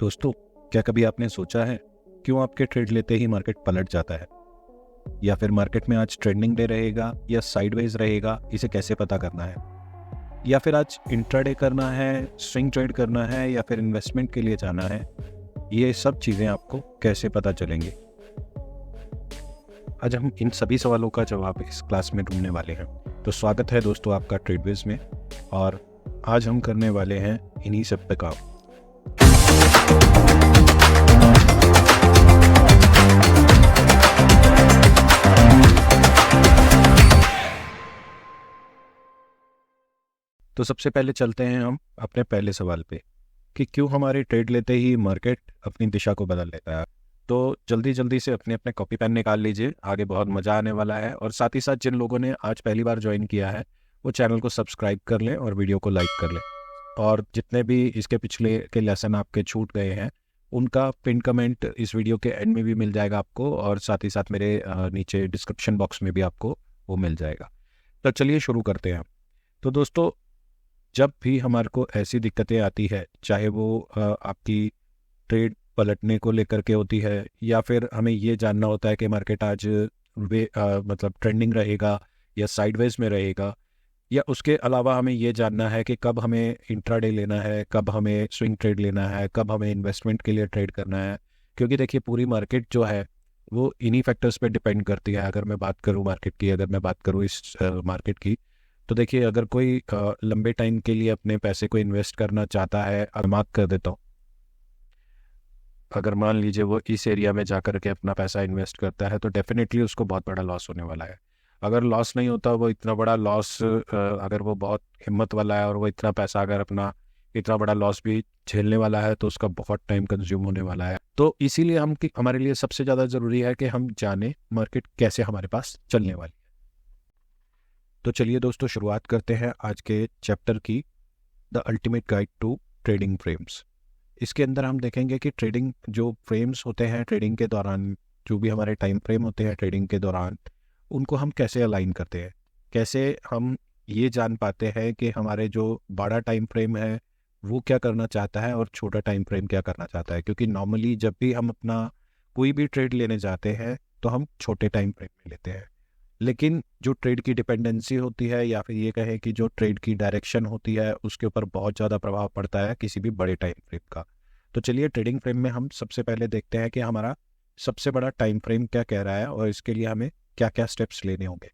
दोस्तों, क्या कभी आपने सोचा है क्यों आपके ट्रेड लेते ही मार्केट पलट जाता है? या फिर मार्केट में आज ट्रेंडिंग डे रहेगा या साइडवेज रहेगा, इसे कैसे पता करना है? या फिर आज इंट्राडे करना है, स्विंग ट्रेड करना है या फिर इन्वेस्टमेंट के लिए जाना है? ये सब चीज़ें आपको कैसे पता चलेंगी? आज हम इन सभी सवालों का जवाब इस क्लास में ढूंढने वाले हैं। तो स्वागत है दोस्तों आपका ट्रेडविज में, और आज हम करने वाले हैं इन्हीं सब पे काम। तो सबसे पहले चलते हैं हम अपने पहले सवाल पे कि क्यों हमारे ट्रेड लेते ही मार्केट अपनी दिशा को बदल लेता है। तो जल्दी जल्दी से अपने अपने कॉपी पेन निकाल लीजिए, आगे बहुत मज़ा आने वाला है। और साथ ही साथ जिन लोगों ने आज पहली बार ज्वाइन किया है वो चैनल को सब्सक्राइब कर लें और वीडियो को लाइक कर लें। और जितने भी इसके पिछले के लेसन आपके छूट गए हैं उनका पिन कमेंट इस वीडियो के एंड में भी मिल जाएगा आपको, और साथ ही साथ मेरे नीचे डिस्क्रिप्शन बॉक्स में भी आपको वो मिल जाएगा। तो चलिए शुरू करते हैं। तो दोस्तों, जब भी हमारे को ऐसी दिक्कतें आती है, चाहे वो आपकी ट्रेड पलटने को लेकर के होती है या फिर हमें ये जानना होता है कि मार्केट आज मतलब ट्रेंडिंग रहेगा या साइडवेज में रहेगा, या उसके अलावा हमें ये जानना है कि कब हमें इंट्राडे लेना है, कब हमें स्विंग ट्रेड लेना है, कब हमें इन्वेस्टमेंट के लिए ट्रेड करना है। क्योंकि देखिए, पूरी मार्केट जो है वो इन्हीं फैक्टर्स पे डिपेंड करती है। अगर मैं बात करूँ मार्केट की, अगर मैं बात करूँ इस मार्केट की, तो देखिए, अगर कोई लंबे टाइम के लिए अपने पैसे को इन्वेस्ट करना चाहता है, और मार्क कर देता हूँ, अगर मान लीजिए वो इस एरिया में जाकर के अपना पैसा इन्वेस्ट करता है तो डेफिनेटली उसको बहुत बड़ा लॉस होने वाला है। अगर लॉस नहीं होता, वो इतना बड़ा लॉस, अगर वो बहुत हिम्मत वाला है और वो इतना पैसा अगर अपना इतना बड़ा लॉस भी झेलने वाला है तो उसका बहुत टाइम कंज्यूम होने वाला है। तो इसीलिए हमारे लिए सबसे ज़्यादा ज़रूरी है कि हम जाने मार्केट कैसे हमारे पास चलने वाली है। तो चलिए दोस्तों, शुरुआत करते हैं आज के चैप्टर की, the ultimate guide to trading frames. इसके अंदर हम देखेंगे कि ट्रेडिंग जो फ्रेम्स होते हैं, ट्रेडिंग के दौरान जो भी हमारे टाइम फ्रेम होते हैं ट्रेडिंग के दौरान, उनको हम कैसे अलाइन करते हैं, कैसे हम ये जान पाते हैं कि हमारे जो बड़ा टाइम फ्रेम है वो क्या करना चाहता है और छोटा टाइम फ्रेम क्या करना चाहता है। क्योंकि नॉर्मली जब भी हम अपना कोई भी ट्रेड लेने जाते हैं तो हम छोटे टाइम फ्रेम में लेते हैं, लेकिन जो ट्रेड की डिपेंडेंसी होती है या फिर ये कहें कि जो ट्रेड की डायरेक्शन होती है उसके ऊपर बहुत ज़्यादा प्रभाव पड़ता है किसी भी बड़े टाइम फ्रेम का। तो चलिए, ट्रेडिंग फ्रेम में हम सबसे पहले देखते हैं कि हमारा सबसे बड़ा टाइम फ्रेम क्या कह रहा है और इसके लिए हमें क्या क्या स्टेप्स लेने होंगे।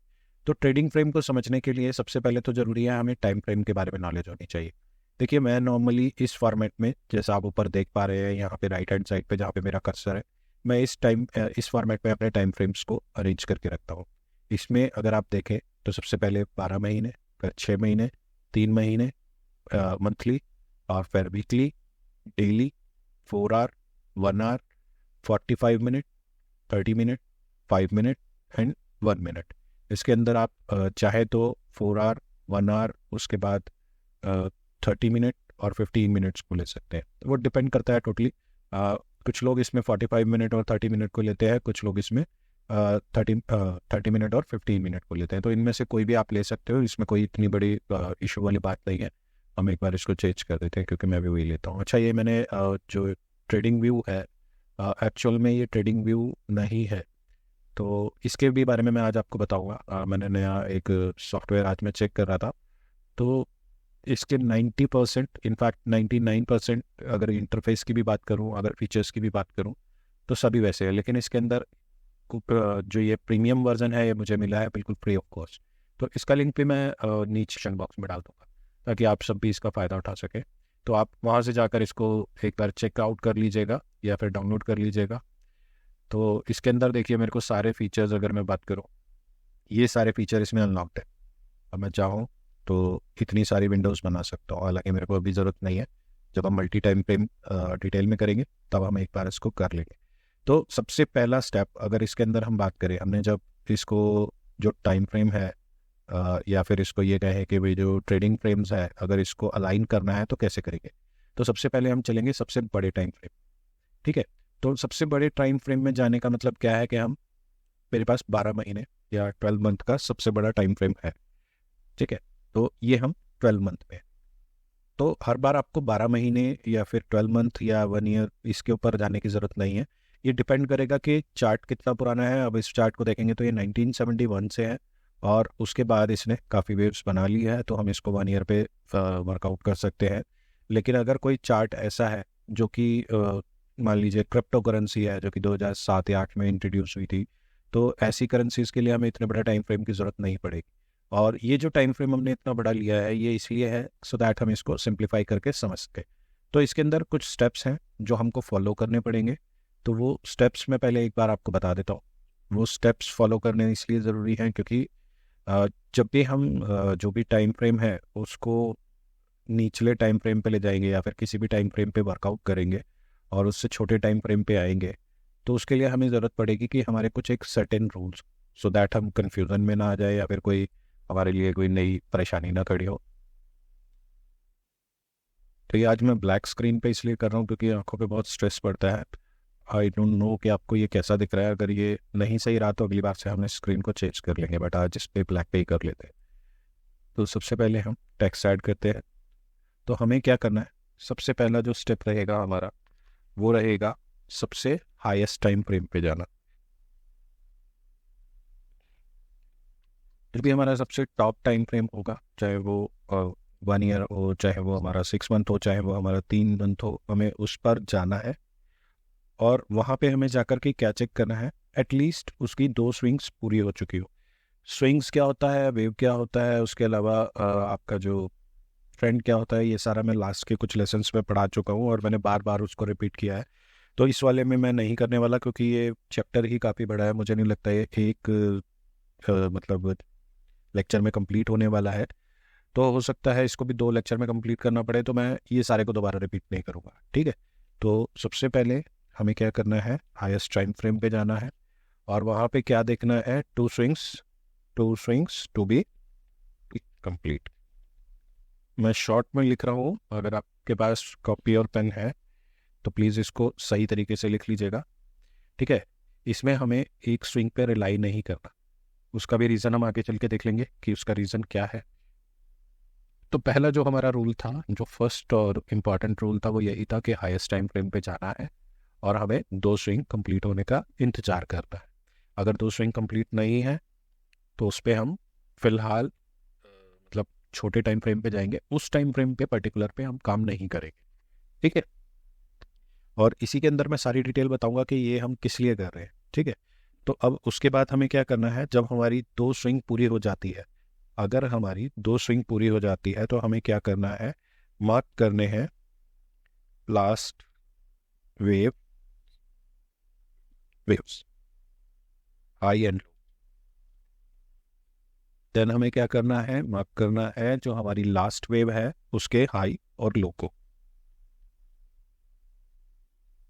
तो ट्रेडिंग फ्रेम को समझने के लिए सबसे पहले तो ज़रूरी है हमें टाइम फ्रेम के बारे में नॉलेज होनी चाहिए। देखिए, मैं नॉर्मली इस फॉर्मेट में, जैसा आप ऊपर देख पा रहे हैं यहाँ पे राइट हैंड साइड पे जहाँ पे मेरा कर्सर है, मैं इस फॉर्मेट में अपने टाइम फ्रेम्स को अरेंज करके रखता हूँ। इसमें अगर आप देखें तो सबसे पहले 12 महीने, फिर 6 महीने, 3 महीने, मंथली, और फिर weekly, daily, 4 hour, 1 hour, 45 minute, 30 minute, 5 minute and 1 minute. इसके अंदर आप चाहे तो 4 आवर, 1 आवर, उसके बाद 30 मिनट और 15 मिनट्स को ले सकते हैं। तो वो डिपेंड करता है टोटली। कुछ लोग इसमें 45 मिनट और 30 मिनट को लेते हैं, कुछ लोग इसमें 30 मिनट और 15 मिनट को लेते हैं। तो इनमें से कोई भी आप ले सकते हो, इसमें कोई इतनी बड़ी इशू वाली बात नहीं है। हम एक बार इसको चेंज कर देते हैं क्योंकि मैं भी वही लेता हूँ। अच्छा, ये मैंने जो ट्रेडिंग व्यू है, एक्चुअल में ये ट्रेडिंग व्यू नहीं है, तो इसके भी बारे में मैं आज आपको बताऊँगा। मैंने नया एक सॉफ्टवेयर आज मैं चेक कर रहा था, तो इसके 90%, इनफैक्ट 99%, अगर इंटरफेस की भी बात करूँ, अगर फीचर्स की भी बात करूँ, तो सभी वैसे है। लेकिन इसके अंदर जो ये प्रीमियम वर्जन है ये मुझे मिला है बिल्कुल फ्री ऑफ कॉस्ट। तो इसका लिंक भी मैं नीचे डिस्क्रिप्शन बॉक्स में डाल दूँगा ताकि आप सब भी इसका फ़ायदा उठा सकें। तो आप वहाँ से जाकर इसको एक बार चेकआउट कर लीजिएगा या फिर डाउनलोड कर लीजिएगा। तो इसके अंदर देखिए, मेरे को सारे फीचर्स, अगर मैं बात करूँ, ये सारे फीचर इसमें अनलॉक्ड है। अब मैं चाहूँ तो इतनी सारी विंडोज़ बना सकता हूँ, हालांकि मेरे को अभी ज़रूरत नहीं है। जब हम मल्टी टाइम फ्रेम डिटेल में करेंगे तब हम एक बार इसको कर लेंगे। तो सबसे पहला स्टेप, अगर इसके अंदर हम बात करें, हमने जब इसको जो टाइम फ्रेम है या फिर इसको ये कहें कि भाई जो ट्रेडिंग फ्रेम्स है, अगर इसको अलाइन करना है तो कैसे करेंगे। तो सबसे पहले हम चलेंगे सबसे बड़े टाइम फ्रेम। ठीक है, तो सबसे बड़े टाइम फ्रेम में जाने का मतलब क्या है कि मेरे पास 12 महीने या 12 मंथ का सबसे बड़ा टाइम फ्रेम है। ठीक है, तो ये हम 12 मंथ में, तो हर बार आपको 12 महीने या फिर 12 मंथ या 1 ईयर इसके ऊपर जाने की ज़रूरत नहीं है। ये डिपेंड करेगा कि चार्ट कितना पुराना है। अब इस चार्ट को देखेंगे तो ये 1971 से है और उसके बाद इसने काफ़ी वेव्स बना ली है, तो हम इसको 1 ईयर पे वर्कआउट कर सकते हैं। लेकिन अगर कोई चार्ट ऐसा है जो कि मान लीजिए क्रिप्टो करेंसी है जो कि 2007 या 8 में इंट्रोड्यूस हुई थी, तो ऐसी करेंसीज के लिए हमें इतने बड़ा टाइम फ्रेम की ज़रूरत नहीं पड़ेगी। और ये जो टाइम फ्रेम हमने इतना बड़ा लिया है ये इसलिए है सो दैट हम इसको सिंप्लीफाई करके समझ सकें। तो इसके अंदर कुछ स्टेप्स हैं जो हमको फॉलो करने पड़ेंगे। तो वो स्टेप्स मैं पहले एक बार आपको बता देता हूँ। वो स्टेप्स फॉलो करने इसलिए ज़रूरी हैं क्योंकि जब भी हम जो भी टाइम फ्रेम है उसको निचले टाइम फ्रेम पे ले जाएंगे या फिर किसी भी टाइम फ्रेम पे वर्कआउट करेंगे और उससे छोटे टाइम फ्रेम पे आएंगे, तो उसके लिए हमें ज़रूरत पड़ेगी कि हमारे कुछ एक सर्टेन रूल्स, सो दैट हम कंफ्यूजन में ना आ जाए या फिर कोई हमारे लिए कोई नई परेशानी ना खड़ी हो। तो ये आज मैं ब्लैक स्क्रीन पे इसलिए कर रहा हूँ क्योंकि आंखों पे बहुत स्ट्रेस पड़ता है। आई डोंट नो कि आपको ये कैसा दिख रहा है। अगर ये नहीं सही रहा तो अगली बार से हम इस स्क्रीन को चेंज कर लेंगे, बट आज इस पे ब्लैक पे ही कर लेते हैं। तो सबसे पहले हम टेक्स्ट ऐड करते हैं। तो हमें क्या करना है, सबसे पहला जो स्टेप रहेगा हमारा वो रहेगा सबसे हाईएस्ट टाइम फ्रेम पे जाना। फिर भी हमारा सबसे टॉप टाइम फ्रेम होगा, चाहे वो 1 ईयर हो, चाहे वो हमारा 6 मंथ हो, चाहे वो हमारा 3 मंथ हो, हमें उस पर जाना है। और वहाँ पे हमें जाकर के क्या चेक करना है, एटलीस्ट उसकी 2 स्विंग्स पूरी हो चुकी हो। स्विंग्स क्या होता है, वेव क्या होता है, उसके अलावा आपका जो ट्रेंड क्या होता है, ये सारा मैं लास्ट के कुछ लेसन्स में पढ़ा चुका हूँ और मैंने बार बार उसको रिपीट किया है। तो इस वाले में मैं नहीं करने वाला क्योंकि ये चैप्टर ही काफ़ी बड़ा है। मुझे नहीं लगता ये एक मतलब लेक्चर में कंप्लीट होने वाला है। तो हो सकता है इसको भी 2 लेक्चर में कंप्लीट करना पड़े, तो मैं ये सारे को दोबारा रिपीट नहीं करूँगा, ठीक है। तो सबसे पहले हमें क्या करना है, हाईएस्ट टाइम फ्रेम पे जाना है और वहाँ पे क्या देखना है, 2 स्विंग्स टू बी कंप्लीट। मैं शॉर्ट में लिख रहा हूँ, अगर आपके पास कॉपी और पेन है तो प्लीज़ इसको सही तरीके से लिख लीजिएगा, ठीक है। इसमें हमें एक स्विंग पे रिलाई नहीं करना। उसका भी रीज़न हम आगे चल के देख लेंगे कि उसका रीज़न क्या है। तो पहला जो हमारा रूल था, जो फर्स्ट और इम्पॉर्टेंट रूल था, वो यही था कि हाईएस्ट टाइम फ्रेम पे जाना है और हमें 2 स्विंग कंप्लीट होने का इंतज़ार करना है। अगर 2 स्विंग कंप्लीट नहीं है तो उस पर हम फिलहाल मतलब छोटे टाइम फ्रेम पे जाएंगे, उस टाइम फ्रेम पे पर्टिकुलर पे हम काम नहीं करेंगे, ठीक है। और इसी के अंदर मैं सारी डिटेल बताऊंगा कि ये हम किस लिए कर रहे हैं, ठीक है। तो अब उसके बाद हमें क्या करना है, जब हमारी 2 स्विंग पूरी हो जाती है, अगर हमारी 2 स्विंग पूरी हो जाती है तो हमें क्या करना है, मार्क करने हैं last waves, high and low. Then हमें क्या करना है, मार्क करना है जो हमारी लास्ट वेव है उसके हाई और लो को,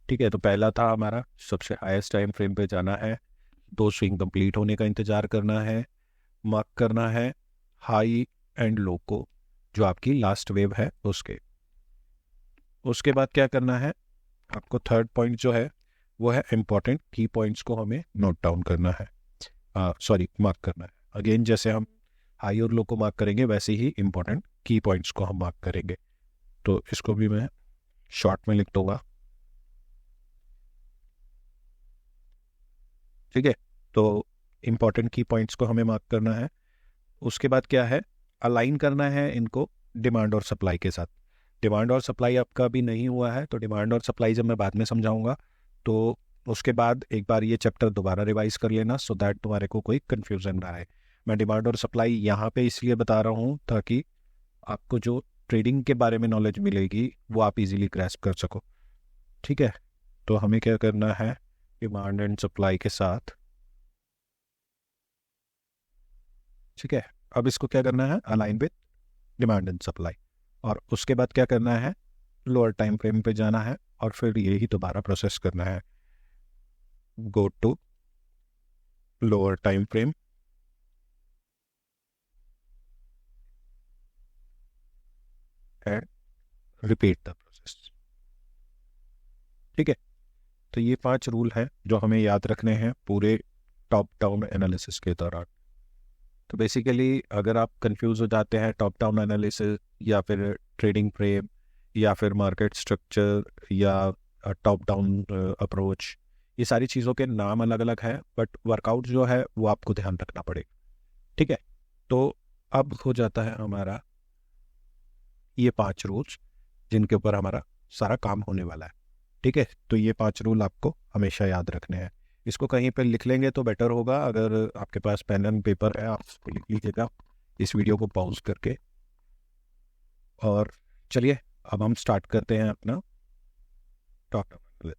ठीक है। तो पहला था हमारा सबसे हाईएस्ट टाइम फ्रेम पे जाना है, 2 स्विंग कंप्लीट होने का इंतजार करना है, मार्क करना है हाई एंड लो को जो आपकी लास्ट वेव है उसके। उसके बाद क्या करना है, आपको थर्ड पॉइंट जो है वो है इम्पॉर्टेंट की पॉइंट्स को हमें नोट डाउन करना है, सॉरी मार्क करना है। अगेन जैसे हम हाई और लो को मार्क करेंगे वैसे ही इम्पॉर्टेंट की पॉइंट्स को हम मार्क करेंगे। तो इसको भी मैं शॉर्ट में लिख दूंगा, ठीक है। तो इम्पॉर्टेंट की पॉइंट्स को हमें मार्क करना है। उसके बाद क्या है, अलाइन करना है इनको डिमांड और सप्लाई के साथ। डिमांड और सप्लाई आपका भी नहीं हुआ है, तो डिमांड और सप्लाई जब मैं बाद में समझाऊंगा तो उसके बाद एक बार ये चैप्टर दोबारा रिवाइज कर लेना सो दैट तुम्हारे को कोई कन्फ्यूजन ना आए। मैं डिमांड और सप्लाई यहाँ पे इसलिए बता रहा हूँ ताकि आपको जो ट्रेडिंग के बारे में नॉलेज मिलेगी वो आप इजीली ग्रैस्प कर सको, ठीक है। तो हमें क्या करना है, डिमांड एंड सप्लाई के साथ, ठीक है। अब इसको क्या करना है, align with demand and supply. और उसके बाद क्या करना है, लोअर टाइम फ्रेम पे जाना है और फिर यही दोबारा प्रोसेस करना है, go to lower time frame and repeat the process, ठीक है। तो ये 5 रूल हैं जो हमें याद रखने हैं पूरे टॉप डाउन एनालिसिस के दौरान। तो बेसिकली अगर आप कंफ्यूज हो जाते हैं टॉप डाउन एनालिसिस या फिर ट्रेडिंग फ्रेम या फिर मार्केट स्ट्रक्चर या टॉप डाउन अप्रोच, ये सारी चीज़ों के नाम अलग अलग हैं, बट वर्कआउट जो है वो आपको ध्यान रखना पड़ेगा। ठीक है, तो अब हो जाता है हमारा ये 5 रूल्स जिनके ऊपर हमारा सारा काम होने वाला है। ठीक है, तो ये 5 रूल आपको हमेशा याद रखने हैं। इसको कहीं पर लिख लेंगे तो बेटर होगा। अगर आपके पास पेन एंड पेपर है आप इसको लिख लीजिएगा इस वीडियो को पॉज करके। और चलिए अब हम स्टार्ट करते हैं अपना टॉप डाउन।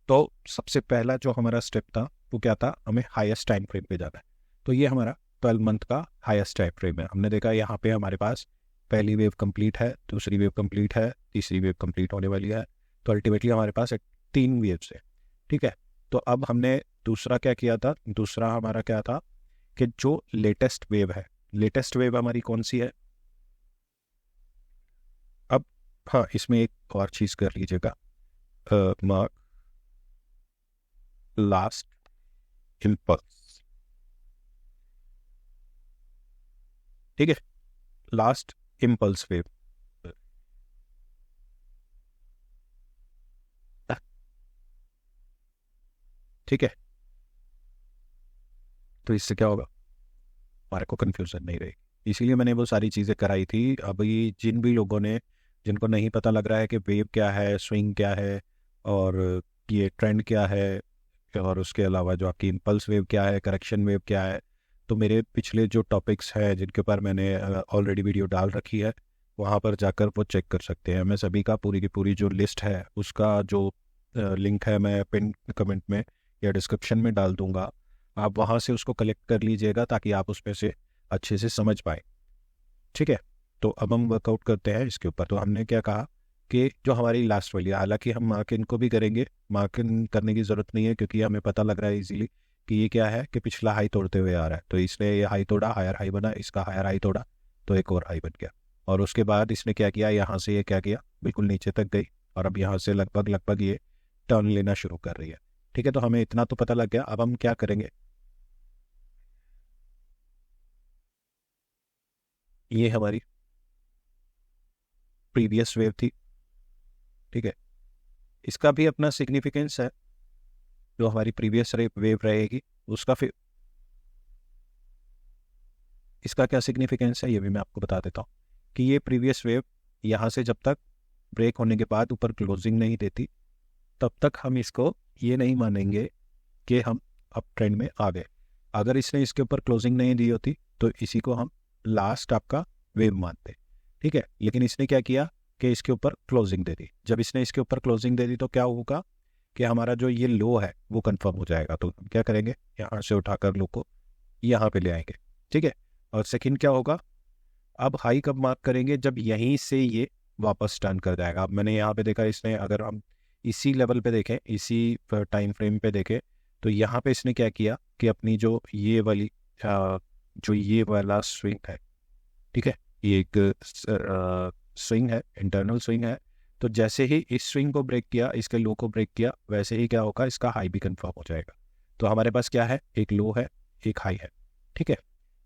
तो सबसे पहला जो हमारा स्टेप था वो क्या था, हमें हाईएस्ट टाइम फ्रेम पे जाना है। तो ये हमारा 12 मंथ का हाईएस्ट टाइम फ्रेम है। हमने देखा यहाँ पे हमारे पास पहली वेव कंप्लीट है, दूसरी वेव कंप्लीट है, तीसरी वेव कंप्लीट होने वाली है। तो अल्टीमेटली हमारे पास 3 वेव्स है। ठीक है, तो अब हमने दूसरा क्या किया था, दूसरा हमारा क्या था कि जो लेटेस्ट वेव है, लेटेस्ट वेव हमारी कौन सी है। अब हाँ, इसमें एक और चीज़ कर लीजिएगा, मार्क लास्ट इम्पल्स। ठीक है, लास्ट इम्पल्स वेव। ठीक है, तो इससे क्या होगा, हमारे को कन्फ्यूजन नहीं रहेगी। इसीलिए मैंने वो सारी चीज़ें कराई थी। अभी जिन भी लोगों ने, जिनको नहीं पता लग रहा है कि वेव क्या है, स्विंग क्या है और ये ट्रेंड क्या है, और उसके अलावा जो आपकी इम्पल्स वेव क्या है, करेक्शन वेव क्या है, तो मेरे पिछले जो टॉपिक्स हैं जिनके ऊपर मैंने ऑलरेडी वीडियो डाल रखी है, वहाँ पर जाकर वो चेक कर सकते हैं। मैं सभी का पूरी की पूरी जो लिस्ट है उसका जो लिंक है मैं पिन कमेंट में या डिस्क्रिप्शन में डाल दूंगा। आप वहाँ से उसको कलेक्ट कर लीजिएगा ताकि आप उसमें से अच्छे से समझ पाए। ठीक है, तो अब हम वर्कआउट करते हैं इसके ऊपर। तो हमने क्या कहा कि जो हमारी लास्ट वाली है, हालांकि हम मार्किन को भी करेंगे, मार्किन करने की ज़रूरत नहीं है क्योंकि हमें पता लग रहा है इजीली कि ये क्या है कि पिछला हाई तोड़ते हुए आ रहा है। तो इसने ये हाई तोड़ा, हायर हाई बना, इसका हायर हाई तोड़ा तो एक और हाई बन गया। और उसके बाद इसने क्या किया, यहाँ से ये क्या किया, बिल्कुल नीचे तक गई और अब यहाँ से लगभग लगभग ये टर्न लेना शुरू कर रही है। ठीक है, तो हमें इतना तो पता लग गया। अब हम क्या करेंगे, ये हमारी प्रीवियस वेव थी। ठीक है, इसका भी अपना सिग्निफिकेंस है। जो हमारी प्रीवियस वेव रहेगी उसका फिर इसका क्या सिग्निफिकेंस है ये भी मैं आपको बता देता हूँ कि ये प्रीवियस वेव यहाँ से जब तक ब्रेक होने के बाद ऊपर क्लोजिंग नहीं देती तब तक हम इसको ये नहीं मानेंगे कि हम अप ट्रेंड में आ गए। अगर इसने इसके ऊपर क्लोजिंग नहीं दी होती तो इसी को हम लास्ट आपका वेव मानते। ठीक है, लेकिन इसने क्या किया कि इसके ऊपर क्लोजिंग दे दी। जब इसने इसके ऊपर क्लोजिंग दे दी तो क्या होगा कि हमारा जो ये लो है वो कंफर्म हो जाएगा। तो हम क्या करेंगे, यहाँ से उठाकर लो को यहाँ पे ले आएंगे। ठीक है, और सेकंड क्या होगा, अब हाई कब मार्क करेंगे, जब यहीं से ये वापस टर्न कर जाएगा। अब मैंने यहाँ पे देखा, इसने अगर हम इसी लेवल पे देखें, इसी टाइम फ्रेम पे देखें, तो यहाँ पे इसने क्या किया कि अपनी जो ये वाली जो ये वाला स्विंग है, ठीक है, ये एक स्विंग है, इंटरनल स्विंग है। तो जैसे ही इस स्विंग को ब्रेक किया, इसके लो को ब्रेक किया, वैसे ही क्या होगा, इसका हाई भी कंफर्म हो जाएगा। तो हमारे पास क्या है, एक लो है, एक हाई है। ठीक है,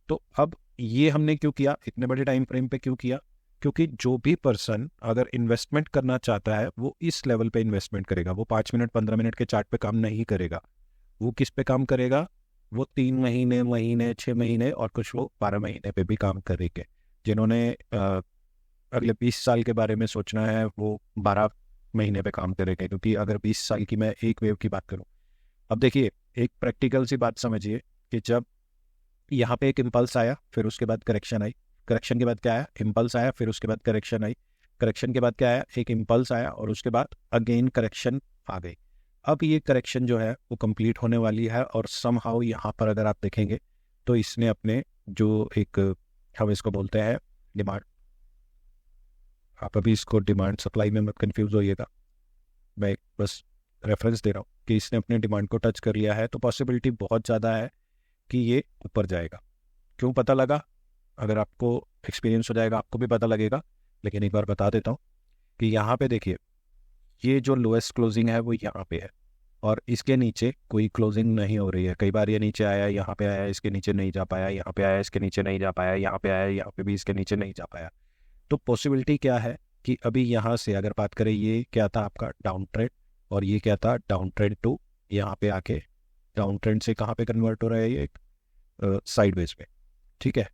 तो अब ये हमने क्यों किया, इतने बड़े टाइम फ्रेम पे क्यों किया, क्योंकि जो भी पर्सन अगर इन्वेस्टमेंट करना चाहता है वो इस लेवल पे इन्वेस्टमेंट करेगा। वो 5 मिनट 15 मिनट के चार्ट पे काम नहीं करेगा। वो किस पे काम करेगा, वो 3 महीने, महीने, 6 महीने और कुछ वो 12 महीने पे भी काम करेंगे। जिन्होंने अगले 20 साल के बारे में सोचना है वो 12 महीने पे काम करेंगे। क्योंकि अगर 20 साल की मैं एक वेव की बात करूँ, अब देखिए एक प्रैक्टिकल सी बात समझिए कि जब यहाँ पे एक इम्पल्स आया, फिर उसके बाद करेक्शन आई, करेक्शन के बाद क्या आया, इम्पल्स आया, फिर उसके बाद करेक्शन आई, करेक्शन के बाद क्या आया, एक इम्पल्स आया और उसके बाद अगेन करेक्शन आ गई। अब ये करेक्शन जो है वो कंप्लीट होने वाली है और समहाउ यहाँ पर अगर आप देखेंगे तो इसने अपने जो एक, हम इसको बोलते हैं डिमांड, आप अभी इसको डिमांड सप्लाई में मत कंफ्यूज होइएगा, मैं बस रेफरेंस दे रहा हूँ कि इसने अपने डिमांड को टच कर लिया है। तो पॉसिबिलिटी बहुत ज़्यादा है कि ये ऊपर जाएगा। क्यों पता लगा, अगर आपको एक्सपीरियंस हो जाएगा आपको भी पता लगेगा, लेकिन एक बार बता देता हूँ कि यहाँ पे देखिए ये जो लोएस्ट क्लोजिंग है वो यहाँ पे है और इसके नीचे कोई क्लोजिंग नहीं हो रही है। कई बार ये नीचे आया, यहाँ पे आया, इसके नीचे नहीं जा पाया, यहाँ पे आया, इसके नीचे नहीं जा पाया, यहाँ पे आया, यहाँ पे भी इसके नीचे नहीं जा पाया। तो पॉसिबिलिटी क्या है कि अभी यहाँ से अगर बात करें, ये क्या था आपका डाउन ट्रेंड, और ये क्या था डाउन ट्रेंड टू, यहाँ पे आके डाउन ट्रेंड से कहाँ पे कन्वर्ट हो रहा है, ये साइडवेज में। ठीक है,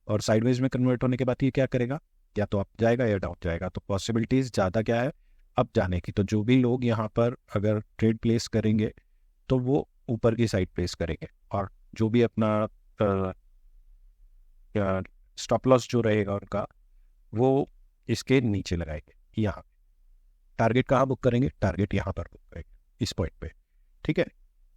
और साइडवेज में कन्वर्ट होने के बाद ये क्या करेगा, या तो अप जाएगा या डाउन जाएगा। तो पॉसिबिलिटीज ज़्यादा क्या है अप जाने की। तो जो भी लोग यहाँ पर अगर ट्रेड प्लेस करेंगे तो वो ऊपर की साइड प्लेस करेंगे, और जो भी अपना स्टॉप लॉस जो रहेगा उनका, वो इसके नीचे लगाएंगे। यहाँ टारगेट कहाँ बुक करेंगे, टारगेट यहाँ पर बुक करेंगे इस पॉइंट पे। ठीक है,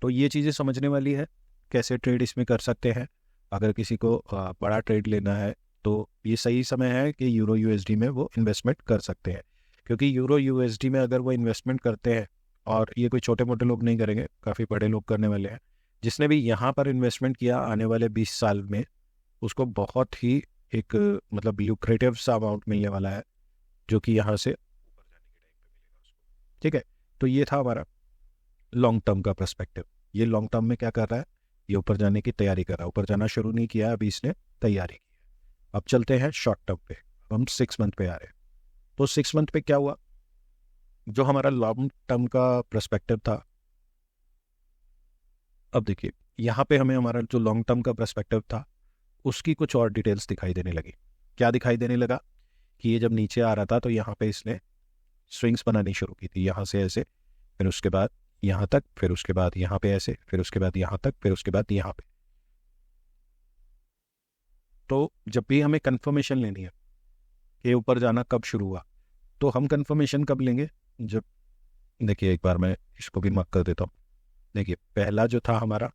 तो ये चीज़ें समझने वाली है, कैसे ट्रेड इसमें कर सकते हैं। अगर किसी को बड़ा ट्रेड लेना है तो ये सही समय है कि यूरो यूएसडी में वो इन्वेस्टमेंट कर सकते हैं, क्योंकि यूरो यूएसडी में अगर वो इन्वेस्टमेंट करते हैं, और ये कोई छोटे मोटे लोग नहीं करेंगे, काफ़ी बड़े लोग करने वाले हैं। जिसने भी यहाँ पर इन्वेस्टमेंट किया आने वाले 20 साल में, उसको बहुत ही एक मतलब ल्यूक्रेटिव सा अमाउंट मिलने वाला है, जो कि यहाँ से ऊपर जाने के टाइम पे मिलेगा उसको। ठीक है, तो ये था हमारा लॉन्ग टर्म का पर्सपेक्टिव। ये लॉन्ग टर्म में क्या कर रहा है, ये ऊपर जाने की तैयारी कर रहा है। ऊपर जाना शुरू नहीं किया अभी इसने, तैयारी की है। अब चलते हैं शॉर्ट टर्म पे, हम 6 मंथ पे आ रहे हैं। तो 6 मंथ पे क्या हुआ, जो हमारा लॉन्ग टर्म का पर्सपेक्टिव था, अब देखिए यहाँ पे हमें हमारा जो लॉन्ग टर्म का पर्सपेक्टिव था उसकी कुछ और डिटेल्स दिखाई देने लगी। क्या दिखाई देने लगा कि ये जब नीचे आ रहा था तो यहाँ पे इसने स्विंग्स बनानी शुरू की थी, यहाँ से ऐसे, फिर उसके बाद यहाँ तक, फिर उसके बाद यहाँ पे ऐसे, फिर उसके बाद यहाँ तक, फिर उसके बाद यहाँ पे। तो जब भी हमें कंफर्मेशन लेनी है कि ऊपर जाना कब शुरू हुआ, तो हम कंफर्मेशन कब लेंगे, जब, देखिए एक बार मैं इसको भी मार्क कर देता हूँ। देखिए पहला जो था हमारा,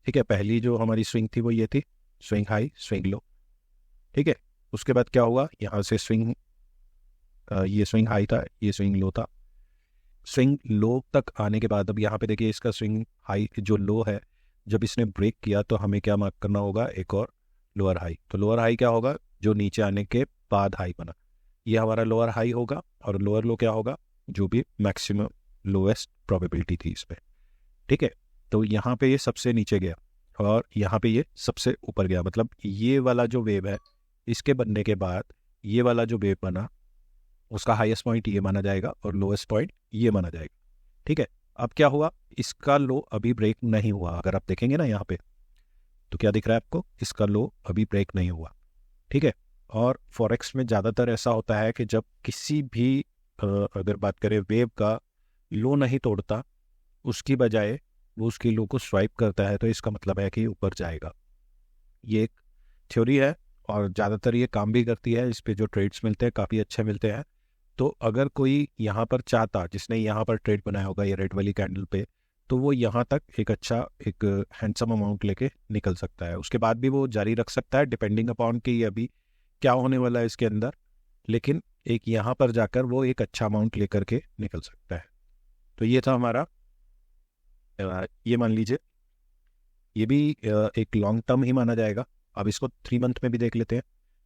ठीक है, पहली जो हमारी स्विंग थी वो ये थी, स्विंग हाई स्विंग लो। ठीक है, उसके बाद क्या हुआ, यहाँ से स्विंग, ये स्विंग हाई था, ये स्विंग लो था। स्विंग लो तक आने के बाद अब यहाँ पे देखिए इसका स्विंग हाई जो लो है, जब इसने ब्रेक किया तो हमें क्या मार्क करना होगा, एक और लोअर हाई। तो लोअर हाई क्या होगा, जो नीचे आने के बाद हाई बना, ये हमारा लोअर हाई होगा। और लोअर लो क्या होगा, जो भी मैक्सिमम लोएस्ट प्रोबेबिलिटी थी इसमें। ठीक है, तो यहाँ पे ये सबसे नीचे गया और यहाँ पे ये सबसे ऊपर गया। मतलब ये वाला जो वेव है, इसके बनने के बाद ये वाला जो वेव बना, उसका हाईएस्ट पॉइंट ये माना जाएगा और लोएस्ट पॉइंट ये माना जाएगा। ठीक है, अब क्या हुआ, इसका लो अभी ब्रेक नहीं हुआ। अगर आप देखेंगे ना यहाँ पे, तो क्या दिख रहा है आपको, इसका लो अभी ब्रेक नहीं हुआ। ठीक है, और फॉरेक्स में ज़्यादातर ऐसा होता है कि जब किसी भी अगर बात करें वेव का लो नहीं तोड़ता, उसकी बजाय वो उसकी लो को स्वाइप करता है, तो इसका मतलब है कि ऊपर जाएगा। ये एक थ्योरी है और ज़्यादातर ये काम भी करती है। इस पे जो ट्रेड्स मिलते हैं काफ़ी अच्छे मिलते हैं। तो अगर कोई यहाँ पर चाहता, जिसने यहाँ पर ट्रेड बनाया होगा ये रेड वाली कैंडल पे, तो वो यहाँ तक एक अच्छा एक हैंडसम अमाउंट लेके निकल सकता है। उसके बाद भी वो जारी रख सकता है, डिपेंडिंग अपॉन कि अभी क्या होने वाला है इसके अंदर। लेकिन एक यहाँ पर जाकर वो एक अच्छा अमाउंट लेकर के निकल सकता है। तो ये था हमारा, ये मान लीजिए ये भी एक लॉन्ग टर्म ही माना जाएगा। अब इसको 3 मंथ में भी देख लेते हैं।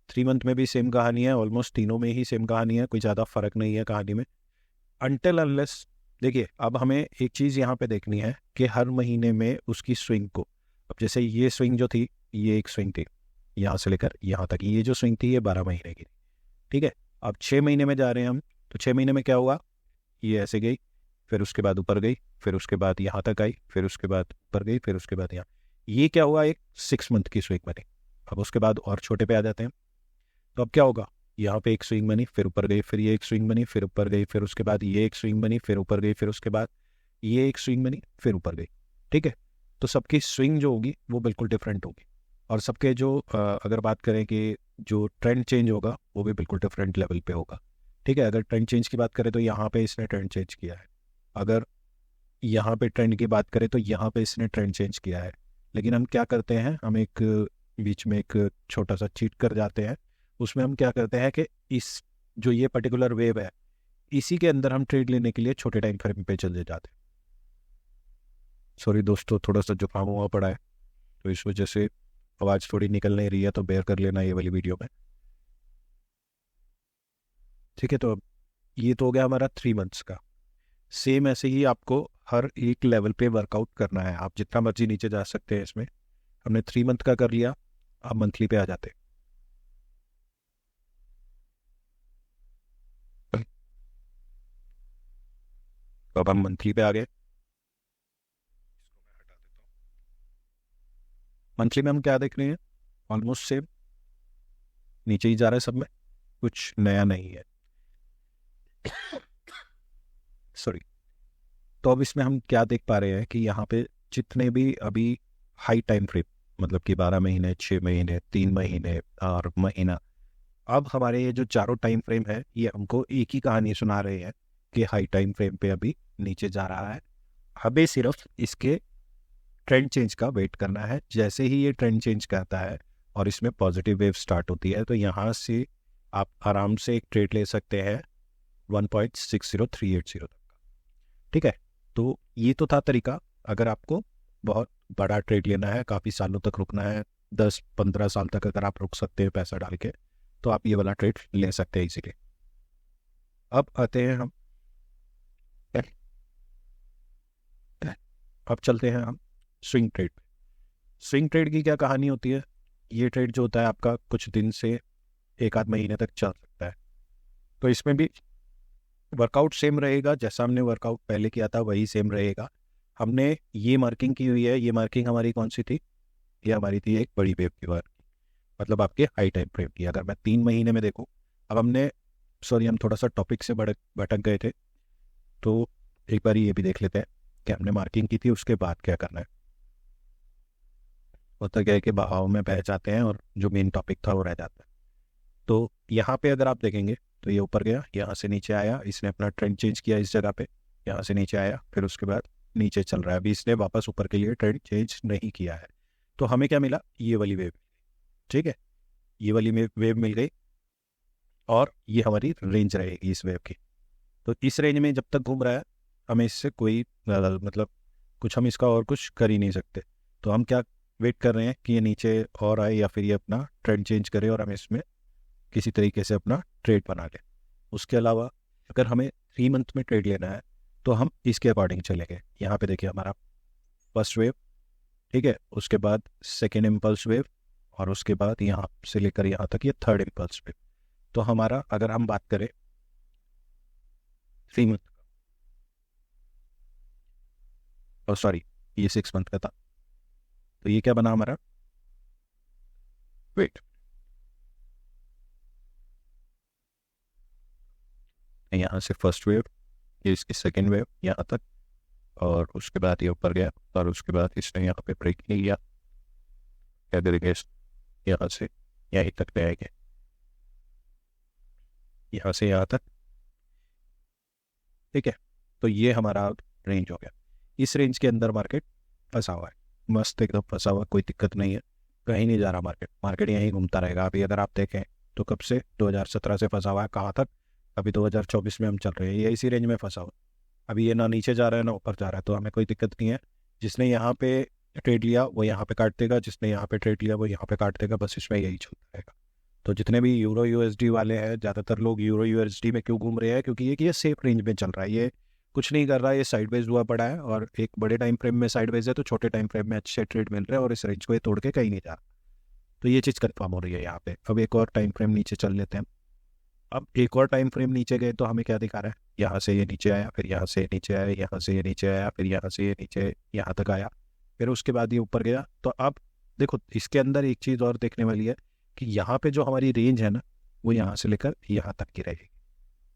3 मंथ में भी सेम कहानी है, ऑलमोस्ट तीनों में ही सेम कहानी है, कोई ज़्यादा फर्क नहीं है कहानी में। अनटिल अनलेस, देखिए अब हमें एक चीज़ यहाँ पे देखनी है कि हर महीने में उसकी स्विंग को, अब जैसे ये स्विंग जो थी, ये एक स्विंग थी यहाँ से लेकर यहाँ तक, ये जो स्विंग थी ये 12 महीने की थी। ठीक है, अब 6 महीने में जा रहे हैं हम, तो 6 महीने में क्या हुआ, ये ऐसे गई, फिर उसके बाद ऊपर गई, फिर उसके बाद यहाँ तक आई, फिर उसके बाद ऊपर गई, फिर उसके बाद यहाँ, ये क्या हुआ, एक 6 मंथ की स्विंग बनी। अब उसके बाद और छोटे पे आ जाते हैं। तो अब क्या होगा, यहाँ पे एक स्विंग बनी, फिर ऊपर गई, फिर ये एक स्विंग बनी, फिर ऊपर गई, फिर उसके बाद ये एक स्विंग बनी, फिर ऊपर गई, फिर उसके बाद ये एक स्विंग बनी, फिर ऊपर गई। ठीक है, तो सबकी स्विंग जो होगी वो बिल्कुल डिफरेंट होगी, और सबके जो अगर बात करें कि जो ट्रेंड चेंज होगा वो भी बिल्कुल डिफरेंट लेवल पे होगा। ठीक है, अगर ट्रेंड चेंज की बात करें तो यहाँ पे इसने ट्रेंड चेंज किया है, अगर यहाँ पे ट्रेंड की बात करें तो यहाँ पे इसने ट्रेंड चेंज किया है। लेकिन हम क्या करते हैं, हम एक बीच में एक छोटा सा चीट कर जाते हैं। उसमें हम क्या करते हैं कि इस जो ये पर्टिकुलर वेव है, इसी के अंदर हम ट्रेड लेने के लिए छोटे टाइम फ्रेम पे चले जाते हैं। सॉरी दोस्तों, थोड़ा सा जुकाम हुआ पड़ा है, तो इस वजह से आवाज़ थोड़ी निकल नहीं रही है, तो बेयर कर लेना ये वाली वीडियो में। ठीक है, तो अब ये तो हो गया हमारा 3 मंथ्स का। सेम ऐसे ही आपको हर एक लेवल पे वर्कआउट करना है। आप जितना मर्जी नीचे जा सकते हैं इसमें। हमने 3 मंथ का कर लिया, आप मंथली पे आ जाते। तो अब हम मंथली पे आ गए। मंथली में हम क्या देख रहे हैं? ऑलमोस्ट सेम, नीचे ही जा रहा है सब में, कुछ नया नहीं है। सॉरी। तो अब इसमें हम क्या देख पा रहे हैं कि यहाँ पे जितने भी अभी हाई टाइम फ्रेम, मतलब कि 12 महीने, 6 महीने, 3 महीने और महीना, अब हमारे ये जो चारों टाइम फ्रेम है ये हमको एक ही कहानी सुना रहे हैं कि हाई टाइम फ्रेम पे अभी नीचे जा रहा है। हमें सिर्फ इसके ट्रेंड चेंज का वेट करना है। जैसे ही ये ट्रेंड चेंज करता है और इसमें पॉजिटिव वेव स्टार्ट होती है तो यहाँ से आप आराम से एक ट्रेड ले सकते हैं 1.60380 तक का। ठीक है, तो ये तो था तरीका। अगर आपको बहुत बड़ा ट्रेड लेना है, काफ़ी सालों तक रुकना है, 10-15 साल तक अगर आप रुक सकते हैं पैसा डाल के, तो आप ये वाला ट्रेड ले सकते हैं इसीलिए। अब आते हैं हम, अब चलते हैं हम स्विंग ट्रेड। स्विंग ट्रेड की क्या कहानी होती है? ये ट्रेड जो होता है आपका कुछ दिन से एक आध महीने तक चल सकता है। तो इसमें भी वर्कआउट सेम रहेगा, जैसा हमने वर्कआउट पहले किया था वही सेम रहेगा। हमने ये मार्किंग की हुई है, ये मार्किंग हमारी कौन सी थी? ये हमारी थी एक बड़ी वेव की बार, मतलब आपके हाई टाइम फ्रेम की। अगर मैं 3 महीने में देखूँ, अब हमने, सॉरी हम थोड़ा सा टॉपिक से भटक गए थे, तो एक बार ये भी देख लेते हैं कि हमने मार्किंग की थी उसके बाद क्या करना है। होता क्या है कि बहाव में बह जाते हैं और जो मेन टॉपिक था वो रह जाता है। तो यहाँ पे अगर आप देखेंगे तो ये ऊपर गया, यहाँ से नीचे आया, इसने अपना ट्रेंड चेंज किया इस जगह पे, यहाँ से नीचे आया, फिर उसके बाद नीचे चल रहा है। अभी इसने वापस ऊपर के लिए ट्रेंड चेंज नहीं किया है। तो हमें क्या मिला? ये वाली वेव। ठीक है, ये वाली वेव मिल गई और ये हमारी रेंज रहेगी इस वेव की। तो इस रेंज में जब तक घूम रहा है हमें इससे कोई मतलब कुछ, हम इसका और कुछ कर ही नहीं सकते। तो हम क्या वेट कर रहे हैं कि ये नीचे और आए या फिर ये अपना ट्रेंड चेंज करे और हम इसमें किसी तरीके से अपना ट्रेड बना लें। उसके अलावा अगर हमें 3 मंथ में ट्रेड लेना है तो हम इसके अकॉर्डिंग चलेंगे। यहाँ पे देखिए हमारा फर्स्ट वेव, ठीक है, उसके बाद सेकेंड इम्पल्स वेव, और उसके बाद यहाँ से लेकर यहाँ तक ये थर्ड इम्पल्स वेव। तो हमारा अगर हम बात करें 3 मंथ, और सॉरी ये 6 मंथ का था, तो ये क्या बना हमारा? वेट, यहाँ से फर्स्ट वेव, ये इसकी सेकेंड वेव यहाँ तक, और उसके बाद ये ऊपर गया, और उसके बाद इसने यहाँ पे ब्रेक नहीं किया, क्या करेंगे? यहाँ से यहीं तक ले आएंगे, यहाँ से यहाँ तक। ठीक है, तो ये हमारा रेंज हो गया। इस रेंज के अंदर मार्केट फंसा हुआ है, मस्त एकदम फंसा हुआ, कोई दिक्कत नहीं है, कहीं नहीं जा रहा मार्केट। मार्केट यहीं घूमता रहेगा। अभी अगर आप देखें तो कब से 2017 से फंसा हुआ है, कहाँ तक? अभी 2024 में हम चल रहे हैं, ये इसी रेंज में फंसा हुआ है। अभी ये ना नीचे जा रहा है ना ऊपर जा रहा है, तो हमें कोई दिक्कत नहीं है। जिसने यहाँ पे ट्रेड लिया वो यहाँ पे काट देगा, जिसने यहाँ पे ट्रेड लिया वो यहाँ पे काट देगा, बस इसमें यही चलता रहेगा। तो जितने भी यूरो यूएसडी वाले हैं, ज़्यादातर लोग यूरो यूएसडी में क्यों घूम रहे हैं? क्योंकि ये सेफ रेंज में चल रहा है, ये कुछ नहीं कर रहा है, ये साइडवेज हुआ पड़ा है, और एक बड़े टाइम फ्रेम में साइडवेज है तो छोटे टाइम फ्रेम में अच्छे ट्रेड मिल रहे हैं, और इस रेंज को ये तोड़ के कहीं नहीं जा रहा। तो ये चीज़ कन्फर्म हो रही है यहाँ पे। अब एक और टाइम फ्रेम नीचे चल लेते हैं। अब एक और टाइम फ्रेम नीचे गए तो हमें क्या दिखा रहा है? यहाँ से ये नीचे आया, फिर यहाँ से नीचे आया, यहाँ से ये नीचे आया, फिर यहाँ से ये नीचे यहाँ तक आया, फिर उसके बाद ये ऊपर गया। तो अब देखो इसके अंदर एक चीज़ और देखने वाली है कि यहाँ पे जो हमारी रेंज है ना, वो यहाँ से लेकर यहाँ तक की रहेगी।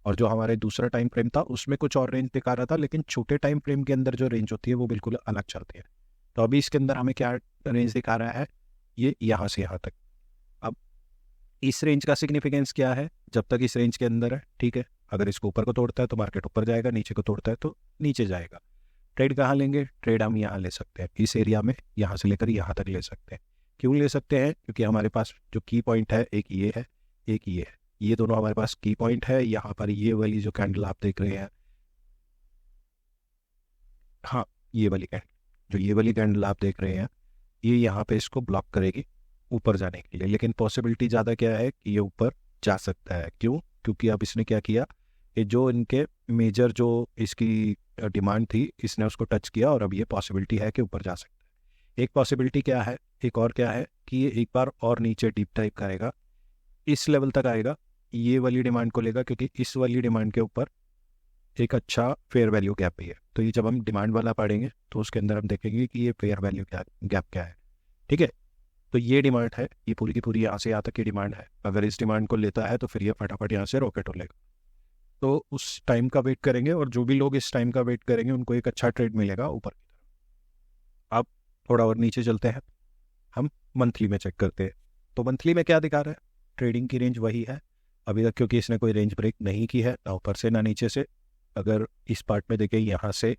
और जो हमारे दूसरा टाइम फ्रेम था उसमें कुछ और रेंज दिखा रहा था, लेकिन छोटे टाइम फ्रेम के अंदर जो रेंज होती है वो बिल्कुल अलग चलती है। तो अभी इसके अंदर हमें क्या रेंज दिखा रहा है? ये यहाँ से यहाँ तक। अब इस रेंज का सिग्निफिकेंस क्या है? जब तक इस रेंज के अंदर है, ठीक है, अगर इसको ऊपर को तोड़ता है तो मार्केट ऊपर जाएगा, नीचे को तोड़ता है तो नीचे जाएगा। ट्रेड कहाँ लेंगे? ट्रेड हम यहाँ ले सकते हैं, इस एरिया में, यहाँ से लेकर यहाँ तक ले सकते हैं। क्यों ले सकते हैं? क्योंकि हमारे पास जो की पॉइंट है, एक ये है, एक ये है, ये दोनों हमारे पास की पॉइंट है। यहाँ पर ये वाली जो कैंडल आप देख रहे हैं, हाँ ये वाली कैंडल, जो ये वाली कैंडल आप देख रहे हैं, ये यहाँ पे इसको ब्लॉक करेगी ऊपर जाने के लिए। लेकिन पॉसिबिलिटी ज़्यादा क्या है कि ये ऊपर जा सकता है। क्यों? क्योंकि अब इसने क्या किया ये जो इनके मेजर जो इसकी डिमांड थी, इसने उसको टच किया और अब ये पॉसिबिलिटी है कि ऊपर जा सकता है। एक पॉसिबिलिटी क्या है, एक और क्या है कि ये एक बार और नीचे डीप टाइप करेगा, इस लेवल तक आएगा, ये वाली डिमांड को लेगा, क्योंकि इस वाली डिमांड के ऊपर एक अच्छा फेयर वैल्यू गैप भी है। तो ये जब हम डिमांड वाला पढ़ेंगे तो उसके अंदर हम देखेंगे कि ये फेयर वैल्यू गैप क्या है। ठीक है, तो ये डिमांड है, ये पूरी की पूरी यहाँ से यहाँ तक की डिमांड है। अगर इस डिमांड को लेता है तो फिर ये फटाफट यहाँ से रॉकेट हो लेगा। तो उस टाइम का वेट करेंगे, और जो भी लोग इस टाइम का वेट करेंगे उनको एक अच्छा ट्रेड मिलेगा ऊपर की तरफ। अब थोड़ा और नीचे चलते हैं, हम मंथली में चेक करते हैं। तो मंथली में क्या दिखा रहा है, ट्रेडिंग की रेंज वही है अभी तक, क्योंकि इसने कोई रेंज ब्रेक नहीं की है, ना ऊपर से ना नीचे से। अगर इस पार्ट में देखें, यहाँ से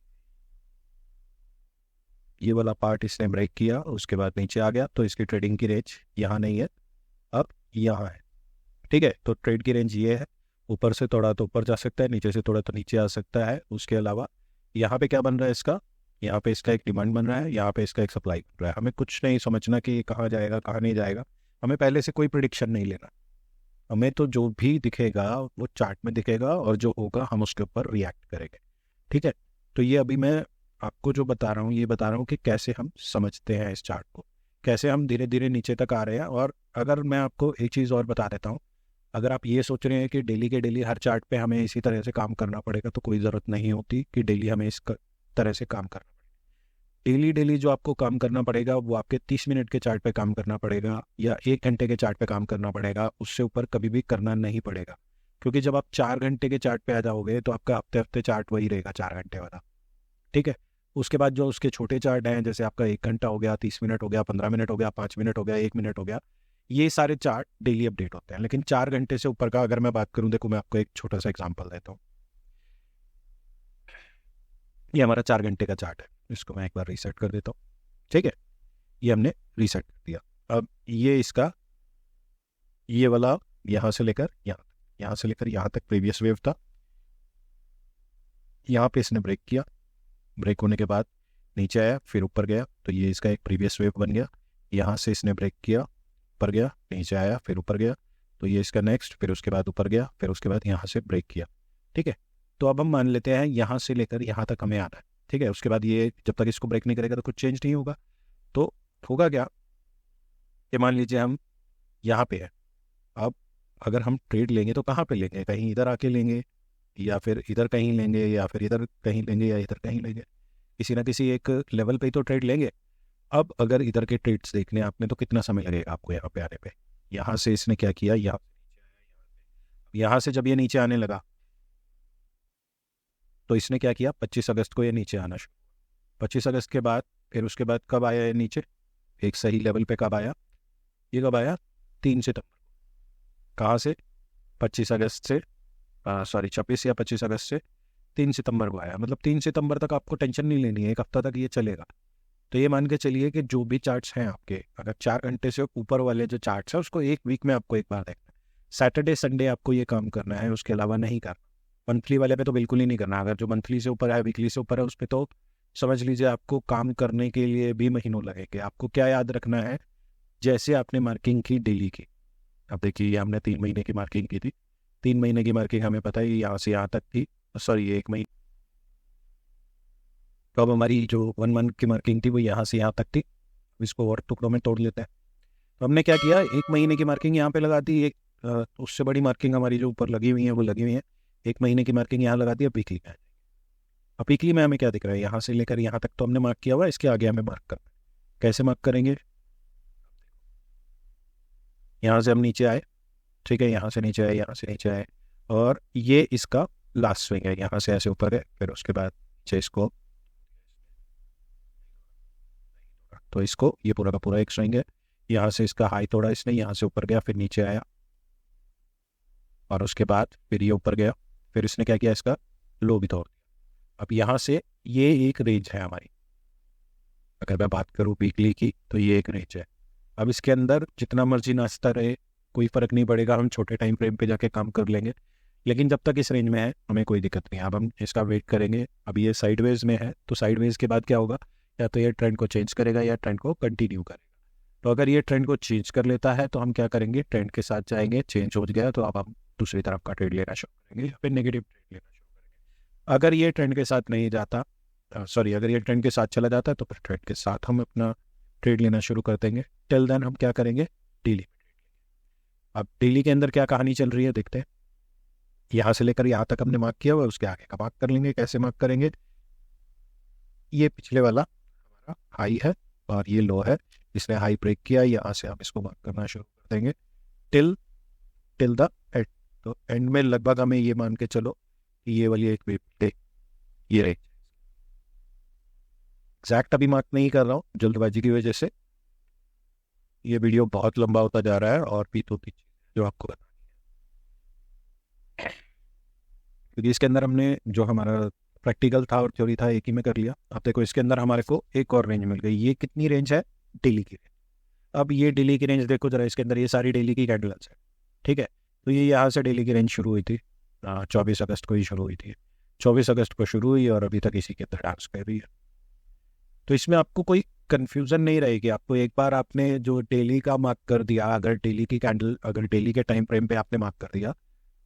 ये वाला पार्ट इसने ब्रेक किया, उसके बाद नीचे आ गया, तो इसकी ट्रेडिंग की रेंज यहाँ नहीं है, अब यहाँ है। ठीक है, तो ट्रेड की रेंज ये है, ऊपर से थोड़ा तो ऊपर जा सकता है, नीचे से थोड़ा तो नीचे आ सकता है। उसके अलावा यहाँ पे क्या बन रहा है इसका, यहाँ पे इसका एक डिमांड बन रहा है, यहाँ पे इसका एक सप्लाई बन रहा है। हमें कुछ नहीं समझना कि ये कहाँ जाएगा कहाँ नहीं जाएगा, हमें पहले से कोई प्रिडिक्शन नहीं लेना। हमें तो जो भी दिखेगा वो चार्ट में दिखेगा, और जो होगा हम उसके ऊपर रिएक्ट करेंगे। ठीक है, तो ये अभी मैं आपको जो बता रहा हूँ, ये बता रहा हूँ कि कैसे हम समझते हैं इस चार्ट को, कैसे हम धीरे धीरे नीचे तक आ रहे हैं। और अगर मैं आपको एक चीज़ और बता देता हूँ, अगर आप ये सोच रहे हैं कि डेली के डेली हर चार्ट पे हमें इसी तरह से काम करना पड़ेगा, तो कोई ज़रूरत नहीं होती कि डेली हमें इस तरह से काम करना पड़ेगा। डेली डेली जो आपको काम करना पड़ेगा वो आपके 30 मिनट के चार्ट पे काम करना पड़ेगा, या 1 घंटे के चार्ट पे काम करना पड़ेगा, उससे ऊपर कभी भी करना नहीं पड़ेगा। क्योंकि जब आप 4 घंटे के चार्ट पे आ जाओगे तो आपका हफ्ते हफ्ते चार्ट वही रहेगा 4 घंटे वाला। ठीक है, उसके बाद जो उसके छोटे चार्ट हैं, जैसे आपका 1 घंटा हो गया, 30 मिनट हो गया, 15 मिनट हो गया, 5 मिनट हो गया, 1 मिनट हो गया, ये सारे चार्ट डेली अपडेट होते हैं। लेकिन 4 घंटे से ऊपर का अगर मैं बात करूं, देखो मैं आपको एक छोटा सा एग्जांपल देता हूँ। ये हमारा 4 घंटे का चार्ट है, इसको मैं एक बार रीसेट कर देता हूँ। ठीक है, ये हमने रीसेट कर दिया। अब ये इसका ये वाला यहाँ से लेकर यहाँ से लेकर यहाँ तक प्रीवियस वेव था, यहाँ पे इसने ब्रेक किया, ब्रेक होने के बाद नीचे आया, फिर ऊपर गया, तो ये इसका एक प्रीवियस वेव बन गया। यहाँ से इसने ब्रेक किया, ऊपर गया, नीचे आया, फिर ऊपर गया, तो ये इसका नेक्स्ट, फिर उसके बाद ऊपर गया, फिर उसके बाद यहाँ से ब्रेक किया। ठीक है, तो अब हम मान लेते हैं यहाँ से लेकर यहाँ तक हमें आना है। ठीक है, उसके बाद ये जब तक इसको ब्रेक नहीं करेगा तो कुछ चेंज नहीं होगा। तो होगा क्या कि मान लीजिए हम यहाँ पे है, अब अगर हम ट्रेड लेंगे तो कहाँ पे लेंगे, कहीं इधर आके लेंगे, या फिर इधर कहीं लेंगे, या फिर इधर कहीं लेंगे, या इधर कहीं लेंगे, किसी ना किसी एक लेवल पे ही तो ट्रेड लेंगे। अब अगर इधर के ट्रेड्स देखने आपने तो कितना समय लगेगा आपको यहाँ पे आने पे। यहाँ से इसने क्या किया, यहाँ से जब ये नीचे आने लगा तो इसने क्या किया, 25 अगस्त को ये नीचे आना शुरू। 25 अगस्त के बाद फिर उसके बाद कब आया ये नीचे, एक सही लेवल पे कब आया, ये कब आया, 3 सितंबर। कहाँ से, 25 अगस्त से, सॉरी 26 या 25 अगस्त से 3 सितंबर को आया। मतलब 3 सितंबर तक आपको टेंशन नहीं लेनी है, एक हफ्ता तक ये चलेगा। तो ये मान के चलिए कि जो भी चार्ट्स हैं आपके, अगर 4 घंटे से ऊपर वाले जो चार्ट्स हैं उसको एक वीक में आपको एक बार देखना है। सैटरडे संडे आपको ये काम करना है, उसके अलावा नहीं करना। मंथली वाले पे तो बिल्कुल ही नहीं करना। अगर जो मंथली से ऊपर है, वीकली से ऊपर है, उस पर तो समझ लीजिए आपको काम करने के लिए भी महीनों लगेंगे। आपको क्या याद रखना है, जैसे आपने मार्किंग की डेली की, अब देखिए ये हमने 3 महीने की मार्किंग की थी, 3 महीने की मार्किंग हमें पता है यहाँ से यहाँ तक थी, सॉरी 1 महीने, तो अब हमारी जो 1 मंथ की मार्किंग थी वो यहाँ से यहाँ तक थी। इसको और टुकड़ों में तोड़ लेते हैं। तो हमने क्या किया, 1 महीने की मार्किंग यहाँ पे लगा दी, एक उससे बड़ी मार्किंग हमारी जो ऊपर लगी हुई है वो लगी हुई है, 1 महीने की मार्किंग यहाँ लगा दी। अब वीकली में, अब वीकली में हमें क्या दिख रहा है, यहाँ से लेकर यहाँ तक तो हमने मार्क किया हुआ है, इसके आगे हमें मार्क करना है। कैसे मार्क करेंगे, यहाँ से हम नीचे आए, ठीक है, यहाँ से नीचे आए, यहाँ से नीचे आए, और ये इसका लास्ट स्विंग है, यहाँ से ऐसे ऊपर है, फिर उसके बाद इसको, तो इसको ये पूरा का पूरा एक स्विंग है। यहाँ से इसका हाई तोड़ा इसने, यहाँ से ऊपर गया, फिर नीचे आया, और उसके बाद फिर ये ऊपर गया, फिर इसने क्या किया, इसका लो भी तोड़ दिया। अब यहाँ से ये एक रेंज है हमारी, अगर मैं बात करूँ वीकली की तो ये एक रेंज है। अब इसके अंदर जितना मर्जी नाचता रहे कोई फ़र्क नहीं पड़ेगा, हम छोटे टाइम फ्रेम पे जाके काम कर लेंगे, लेकिन जब तक इस रेंज में है हमें कोई दिक्कत नहीं है। अब हम इसका वेट करेंगे। अब ये साइडवेज में है, तो साइडवेज के बाद क्या होगा, या तो ये ट्रेंड को चेंज करेगा या ट्रेंड को कंटिन्यू करेगा। तो अगर ये ट्रेंड को चेंज कर लेता है तो हम क्या करेंगे, ट्रेंड के साथ जाएंगे, चेंज हो गया तो अब हम दूसरी तरफ का ट्रेड लेना शुरू करेंगे या फिर नेगेटिव ट्रेड लेना शुरू करेंगे। अगर ये ट्रेंड के साथ नहीं जाता, अगर ये ट्रेंड के साथ चला जाता है तो फिर ट्रेंड के साथ हम अपना ट्रेड लेना शुरू कर देंगे। टिल देन हम क्या करेंगे, डेली में ट्रेड लेंगे। अब डेली के अंदर क्या कहानी चल रही है देखते हैं। यहाँ से लेकर यहाँ तक हमने मार्क किया हुआ है, उसके आगे का मार्क कर लेंगे। कैसे मार्क करेंगे, ये पिछले वाला हमारा हाई है और ये लो है, इसने हाई ब्रेक किया, यहाँ से हम इसको मार्क करना शुरू कर देंगे टिल द एंड। तो एंड में लगभग हमें ये मान के चलो कि ये वाली एक वेव ये रही। एग्जैक्ट अभी मार्क नहीं कर रहा हूँ जल्दबाजी की वजह से, ये वीडियो बहुत लंबा होता जा रहा है और भी दो तीन चीज़ें जो आपको बतानी है, क्योंकि इसके अंदर हमने जो हमारा प्रैक्टिकल था और थ्योरी था एक ही में कर लिया। अब देखो इसके अंदर हमारे को एक और रेंज मिल गई। ये कितनी रेंज है, डेली की रेंज। अब ये डेली की रेंज देखो जरा, इसके अंदर ये सारी डेली की कैंडल्स है, ठीक है। तो ये यहाँ से डेली की रेंज शुरू हुई थी, 24 अगस्त को ही शुरू हुई थी। 24 अगस्त को शुरू हुई और अभी तक इसी के अंदर डांस कर रही है। तो इसमें आपको कोई कन्फ्यूज़न नहीं रहेगी। आपको एक बार आपने जो डेली का मार्क कर दिया, अगर डेली की कैंडल, अगर डेली के टाइम फ्रेम पे आपने मार्क कर दिया,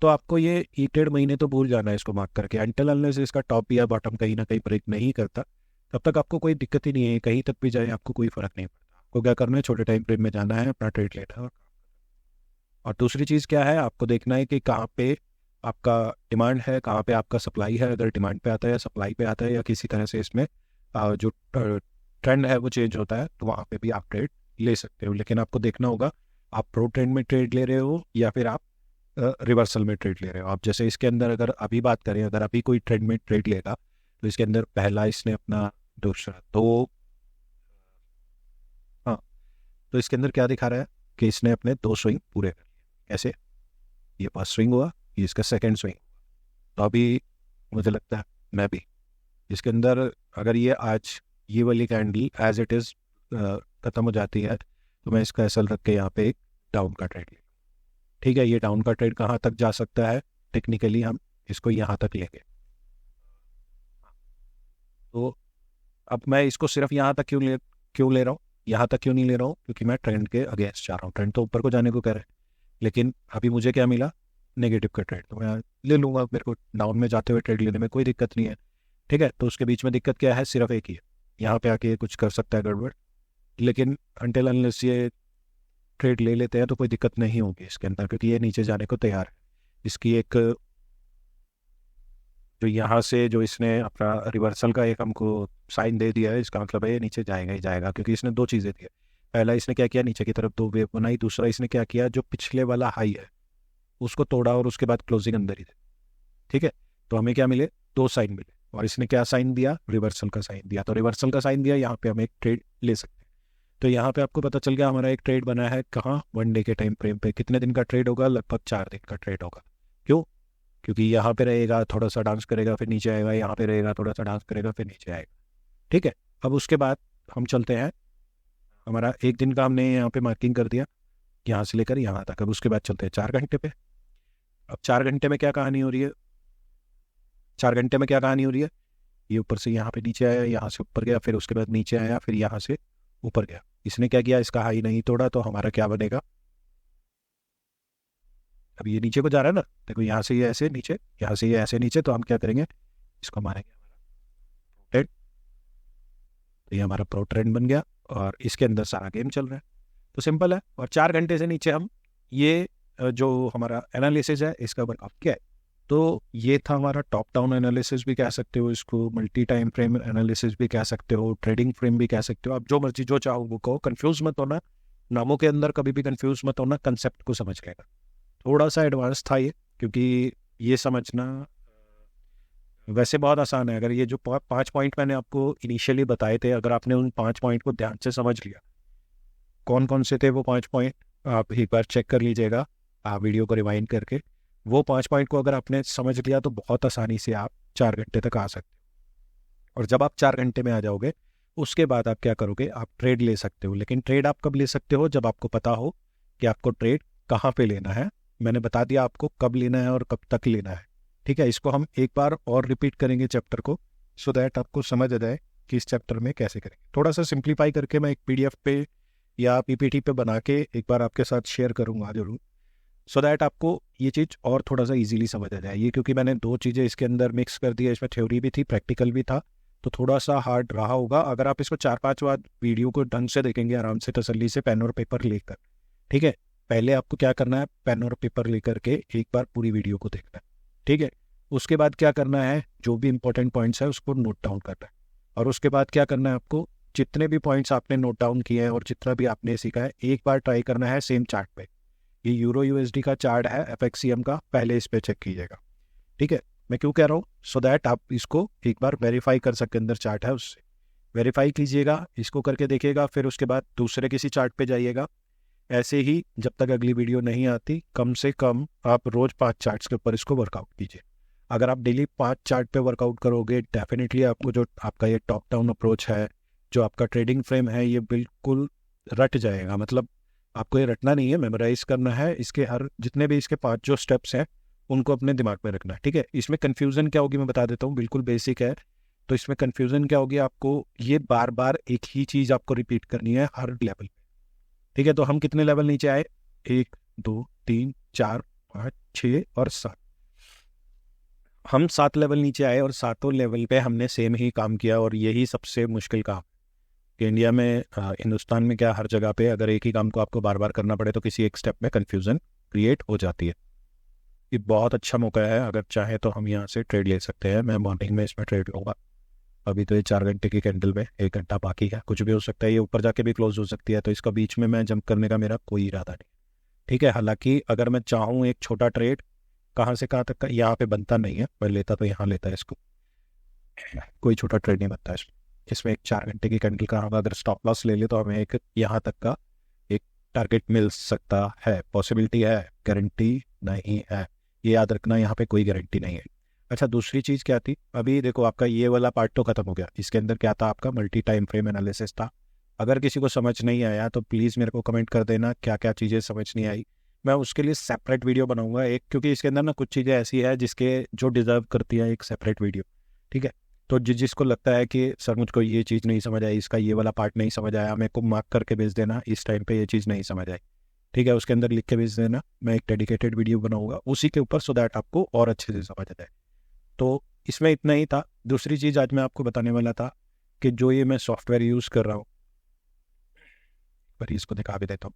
तो आपको ये 1.5 महीने तो भूल जाना है इसको मार्क करके। अनटिल अनलेस इसका टॉप या बॉटम कहीं ना कहीं ब्रेक नहीं करता, तब तक आपको कोई दिक्कत ही नहीं है। कहीं तक भी जाए आपको कोई फ़र्क नहीं पड़ता। आपको क्या करना है, छोटे टाइम फ्रेम में जाना है, अपना ट्रेड लेना है। और दूसरी चीज़ क्या है, आपको देखना है कि कहाँ पे आपका डिमांड है, कहाँ पे आपका सप्लाई है। अगर डिमांड पे आता है या सप्लाई पे आता है या किसी तरह से इसमें जो ट्रेंड है वो चेंज होता है, तो वहाँ पे भी आप ट्रेड ले सकते हो। लेकिन आपको देखना होगा आप प्रो ट्रेंड में ट्रेड ले रहे हो या फिर आप रिवर्सल में ट्रेड ले रहे हो। आप जैसे इसके अंदर अगर अभी बात करें, अगर अभी कोई ट्रेंड में ट्रेड लेगा तो इसके अंदर पहला इसने अपना दूसरा हाँ, तो इसके अंदर क्या दिखा रहा है कि इसने अपने 2 स्विंग पूरे कर लिए। कैसे, ये फर्स्ट स्विंग हुआ, ये इसका सेकेंड स्विंग। तो अभी मुझे लगता है मैं भी इसके अंदर, अगर ये आज ये वाली कैंडल एज इट इज़ ख़त्म हो जाती है, तो मैं इसका एसएल रख के यहाँ पे एक डाउन का ट्रेड ले। ठीक है, ये डाउन का ट्रेड कहाँ तक जा सकता है, टेक्निकली हम इसको यहाँ तक लेंगे। तो अब मैं इसको सिर्फ यहाँ तक क्यों ले रहा हूँ, यहाँ तक क्यों नहीं ले रहा हूँ, क्योंकि मैं ट्रेंड के अगेंस्ट जा रहा हूँ। ट्रेंड तो ऊपर को जाने को कह रहे हैं, लेकिन अभी मुझे क्या मिला, नेगेटिव का ट्रेड, तो मैं ले लूँगा। मेरे को डाउन में जाते हुए ट्रेड लेने में कोई दिक्कत नहीं है, ठीक है। तो उसके बीच में दिक्कत क्या है, सिर्फ एक ही है, यहाँ पे आके कुछ कर सकता है गड़बड़। लेकिन अनटिल अनलेस ये ट्रेड ले लेते हैं तो कोई दिक्कत नहीं होगी इसके अंदर, क्योंकि ये नीचे जाने को तैयार है। इसकी एक जो यहाँ से जो इसने अपना रिवर्सल का एक हमको साइन दे दिया है, इसका मतलब है ये नीचे जाएगा ही जाएगा, क्योंकि इसने 2 चीज़ें दी है। पहला इसने क्या किया, नीचे की तरफ 2 वेव बनाई। दूसरा इसने क्या किया, जो पिछले वाला हाई है उसको तोड़ा और उसके बाद क्लोजिंग अंदर ही दे, ठीक है। तो हमें क्या मिले, 2 साइन मिले। और इसने क्या साइन दिया, रिवर्सल का साइन दिया। तो रिवर्सल का साइन दिया, यहाँ पे हम एक ट्रेड ले सकते हैं। तो यहाँ पे आपको पता चल गया हमारा एक ट्रेड बना है कहाँ, 1 डे के टाइम फ्रेम पे। कितने दिन का ट्रेड होगा, लगभग 4 दिन का ट्रेड होगा। क्यों, क्योंकि यहाँ पे रहेगा, थोड़ा सा डांस करेगा, फिर नीचे आएगा, यहाँ पे रहेगा, थोड़ा सा डांस करेगा, फिर नीचे आएगा, ठीक है। अब उसके बाद हम चलते हैं, हमारा 1 दिन का हमने यहाँ पे मार्किंग कर दिया, यहाँ से लेकर यहाँ तक। अब उसके बाद चलते हैं 4 घंटे पे। अब 4 घंटे में क्या कहानी हो रही है, 4 घंटे में क्या कहानी हो रही है, ये ऊपर से यहाँ पे नीचे आया, यहाँ से ऊपर गया, फिर उसके बाद नीचे आया, फिर यहाँ से ऊपर गया। इसने क्या किया, इसका हाई नहीं तोड़ा, तो हमारा क्या बनेगा, अब ये नीचे को जा रहा है ना, देखो यहाँ से ये ऐसे नीचे, यहाँ से ये ऐसे नीचे, तो हम क्या करेंगे, इसको मारेंगे हमारा ट्रेंड। तो ये हमारा प्रो ट्रेंड बन गया और इसके अंदर सारा गेम चल रहा है। तो सिंपल है। और 4 घंटे से नीचे हम ये जो हमारा एनालिसिस है इसका वर्कआउट क्या है, तो ये था हमारा टॉप डाउन एनालिसिस भी कह सकते हो इसको, मल्टी टाइम फ्रेम एनालिसिस भी कह सकते हो, ट्रेडिंग फ्रेम भी कह सकते हो, आप जो मर्जी जो चाहो वो कहो। कंफ्यूज मत होना, नामों के अंदर कभी भी कंफ्यूज मत होना, कंसेप्ट को समझ लेना। थोड़ा सा एडवांस था ये, क्योंकि ये समझना वैसे बहुत आसान है। अगर ये जो 5 पॉइंट मैंने आपको इनिशियली बताए थे, अगर आपने उन 5 पॉइंट को ध्यान से समझ लिया, कौन कौन से थे वो 5 पॉइंट, आप एक बार चेक कर लीजिएगा, आप वीडियो को रिवाइंड करके। वो 5 पॉइंट को अगर आपने समझ लिया तो बहुत आसानी से आप 4 घंटे तक आ सकते हो। और जब आप 4 घंटे में आ जाओगे, उसके बाद आप क्या करोगे, आप ट्रेड ले सकते हो। लेकिन ट्रेड आप कब ले सकते हो, जब आपको पता हो कि आपको ट्रेड कहाँ पे लेना है। मैंने बता दिया आपको कब लेना है और कब तक लेना है, ठीक है। इसको हम एक बार और रिपीट करेंगे चैप्टर को, सो दैट आपको समझ आ जाए कि इस चैप्टर में कैसे करेंगे। थोड़ा सा सिंप्लीफाई करके मैं एक PDF पे या PPT पे बना के एक बार आपके साथ शेयर करूँगा जरूर, सो दैट आपको ये चीज़ और थोड़ा सा इजीली समझ आ जाए। ये क्योंकि मैंने दो चीज़ें इसके अंदर मिक्स कर दी है, इसमें थ्योरी भी थी प्रैक्टिकल भी था, तो थोड़ा सा हार्ड रहा होगा। अगर आप इसको 4-5 बार वीडियो को ढंग से देखेंगे आराम से तसल्ली से पेन और पेपर लेकर, ठीक है, पहले आपको क्या करना है, पेन और पेपर लेकर के एक बार पूरी वीडियो को देखना है, ठीक है। उसके बाद क्या करना है, जो भी इंपॉर्टेंट पॉइंट्स है उसको नोट डाउन करना है। और उसके बाद क्या करना है, आपको जितने भी पॉइंट्स आपने नोट डाउन किए हैं और जितना भी आपने सीखा है, एक बार ट्राई करना है सेम चार्ट पे। ये यूरो यूएसडी का चार्ट है एफएक्सीएम का, पहले इस पे चेक कीजिएगा, ठीक है। मैं क्यों कह रहा हूँ, सो दैट आप इसको एक बार वेरीफाई कर सकते, अंदर चार्ट है उससे वेरीफाई कीजिएगा, इसको करके देखिएगा, फिर उसके बाद दूसरे किसी चार्ट पे जाइएगा। ऐसे ही जब तक अगली वीडियो नहीं आती, कम से कम आप रोज 5 चार्ट्स के ऊपर इसको वर्कआउट कीजिए। अगर आप डेली 5 चार्ट पे वर्कआउट करोगे, डेफिनेटली आपको जो आपका ये टॉप डाउन अप्रोच है, जो आपका ट्रेडिंग फ्रेम है, ये बिल्कुल रट जाएगा। मतलब आपको ये रटना नहीं है, मेमोराइज करना है। इसके हर जितने भी इसके 5 जो स्टेप्स हैं उनको अपने दिमाग में रखना है, ठीक है। इसमें कन्फ्यूज़न क्या होगी मैं बता देता हूँ, बिल्कुल बेसिक है। तो इसमें कन्फ्यूज़न क्या होगी, आपको ये बार बार एक ही चीज़ आपको रिपीट करनी है हर लेवल, ठीक है। तो हम कितने लेवल नीचे आए, 1 2 3 4 5 6 और 7, हम 7 लेवल नीचे आए और सातों लेवल पे हमने सेम ही काम किया। और यही सबसे मुश्किल काम कि इंडिया में, हिंदुस्तान में क्या, हर जगह पे अगर एक ही काम को आपको बार बार करना पड़े तो किसी एक स्टेप में कन्फ्यूज़न क्रिएट हो जाती है। ये बहुत अच्छा मौका है, अगर चाहे तो हम यहाँ से ट्रेड ले सकते हैं। मैं मॉर्निंग में इसमें ट्रेड लूँगा। अभी तो ये 4 घंटे की कैंडल में 1 घंटा बाकी है, कुछ भी हो सकता है, ये ऊपर जाके भी क्लोज हो सकती है, तो इसका बीच में मैं जंप करने का मेरा कोई इरादा नहीं, ठीक है। हालांकि अगर मैं चाहूँ एक छोटा ट्रेड कहाँ से कहाँ तक का, यहाँ पे बनता नहीं है, मैं लेता तो यहाँ लेता है इसको, कोई छोटा ट्रेड नहीं बनता इसमें। इसमें एक 4 घंटे की कैंडल का होगा, अगर स्टॉप लॉस ले ले तो हमें एक यहाँ तक का एक टारगेट मिल सकता है, पॉसिबिलिटी है, गारंटी नहीं है, ये याद रखना, यहाँ पे कोई गारंटी नहीं है। अच्छा, दूसरी चीज़ क्या थी, अभी देखो आपका ये वाला पार्ट तो खत्म हो गया, इसके अंदर क्या था, आपका मल्टी टाइम फ्रेम एनालिसिस था। अगर किसी को समझ नहीं आया तो प्लीज़ मेरे को कमेंट कर देना क्या क्या चीज़ें समझ नहीं आई, मैं उसके लिए सेपरेट वीडियो बनाऊंगा एक, क्योंकि इसके अंदर ना कुछ चीज़ें ऐसी है जिसके जो डिजर्व करती है एक सेपरेट वीडियो, ठीक है। तो जिसको लगता है कि सर मुझको ये चीज़ नहीं समझ आई, इसका ये वाला पार्ट नहीं समझ आया, मेरे को मार्क करके भेज देना इस टाइम पे ये चीज़ नहीं समझ आई, ठीक है, उसके अंदर लिख के भेज देना, मैं एक डेडिकेटेड वीडियो बनाऊंगा उसी के ऊपर, सो दैट आपको और अच्छे से समझ आ जाए। तो इसमें इतना ही था। दूसरी चीज़ आज मैं आपको बताने वाला था कि जो ये मैं सॉफ्टवेयर यूज़ कर रहा हूँ, पर इसको दिखा भी देता हूँ।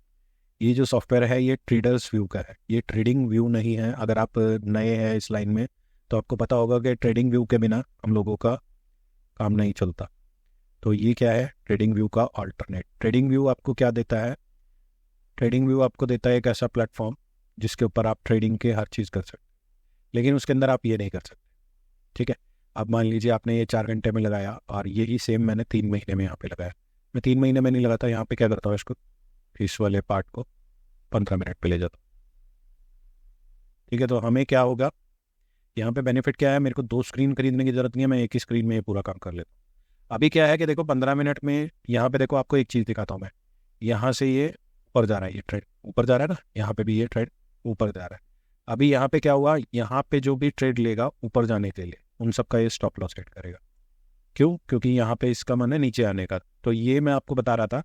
ये जो सॉफ्टवेयर है ये ट्रेडर्स व्यू का है, ये ट्रेडिंग व्यू नहीं है। अगर आप नए हैं इस लाइन में तो आपको पता होगा कि ट्रेडिंग व्यू के बिना हम लोगों का काम नहीं चलता। तो ये क्या है, ट्रेडिंग व्यू का ऑल्टरनेट। ट्रेडिंग व्यू आपको क्या देता है, ट्रेडिंग व्यू आपको देता है एक ऐसा प्लेटफॉर्म जिसके ऊपर आप ट्रेडिंग के हर चीज़ कर सकते, लेकिन उसके अंदर आप ये नहीं कर सकते, ठीक है। अब मान लीजिए आपने ये 4 घंटे में लगाया और यही सेम मैंने 3 महीने में यहाँ पे लगाया। मैं 3 महीने में नहीं लगाता, यहाँ पे क्या करता हूँ, इसको इस वाले पार्ट को 15 मिनट पे ले जाता हूँ, ठीक है। तो हमें क्या होगा, यहाँ पे बेनिफिट क्या है, मेरे को 2 स्क्रीन खरीदने की जरूरत नहीं है, मैं एक ही स्क्रीन में ये पूरा काम कर लेता हूँ। अभी क्या है कि देखो 15 मिनट में यहाँ पे देखो आपको एक चीज़ दिखाता हूँ मैं, यहाँ से ये ऊपर जा रहा है, ये ट्रेड ऊपर जा रहा है ना, यहाँ पे भी ये ट्रेड ऊपर जा रहा है। अभी यहाँ पे क्या हुआ, यहाँ पे जो भी ट्रेड लेगा ऊपर जाने के लिए उन सबका ये स्टॉप लॉस सेट करेगा। क्यों, क्योंकि यहाँ पे इसका मन है नीचे आने का। तो ये मैं आपको बता रहा था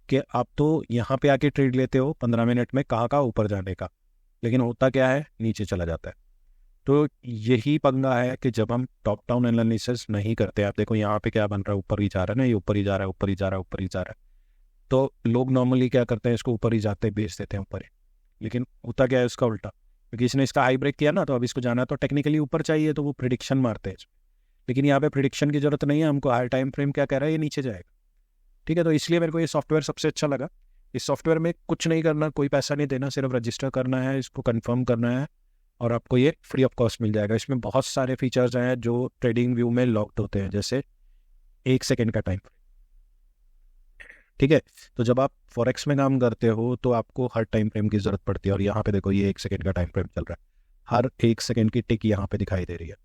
कि आप तो यहाँ पे आके ट्रेड लेते हो 15 मिनट में, कहाँ ऊपर जाने का, लेकिन होता क्या है, नीचे चला जाता है। तो यही पंगा है कि जब हम टॉप डाउन एनालिसिस नहीं करते, आप देखो यहाँ पे क्या बन रहा है, ऊपर ही जा रहा है ना, ये ऊपर ही जा रहा है, ऊपर ही जा रहा है, ऊपर ही जा रहा है। तो लोग नॉर्मली क्या करते हैं, इसको ऊपर ही जाते बेच देते हैं ऊपर ही, लेकिन होता क्या है इसका उल्टा, क्योंकि इसने इसका हाई ब्रेक किया ना, तो अब इसको जाना तो टेक्निकली ऊपर चाहिए, तो वो प्रिडिक्शन मारते हैं। लेकिन यहाँ पे प्रिडिक्शन की जरूरत नहीं है हमको, हाई टाइम फ्रेम क्या कह रहा है, ये नीचे जाएगा, ठीक है। तो इसलिए मेरे को ये सॉफ्टवेयर सबसे अच्छा लगा। इस सॉफ्टवेयर में कुछ नहीं करना, कोई पैसा नहीं देना, सिर्फ रजिस्टर करना है, इसको कंफर्म करना है और आपको ये फ्री ऑफ कॉस्ट मिल जाएगा। इसमें बहुत सारे फीचर्स हैं जो ट्रेडिंग व्यू में लॉक्ड होते हैं, जैसे 1 सेकेंड का टाइम, ठीक है। तो जब आप फॉरेक्स में काम करते हो तो आपको हर टाइम फ्रेम की जरूरत पड़ती है, और यहाँ पे देखो ये 1 सेकेंड का टाइम फ्रेम चल रहा है, हर 1 सेकेंड की टिक यहाँ पे दिखाई दे रही है,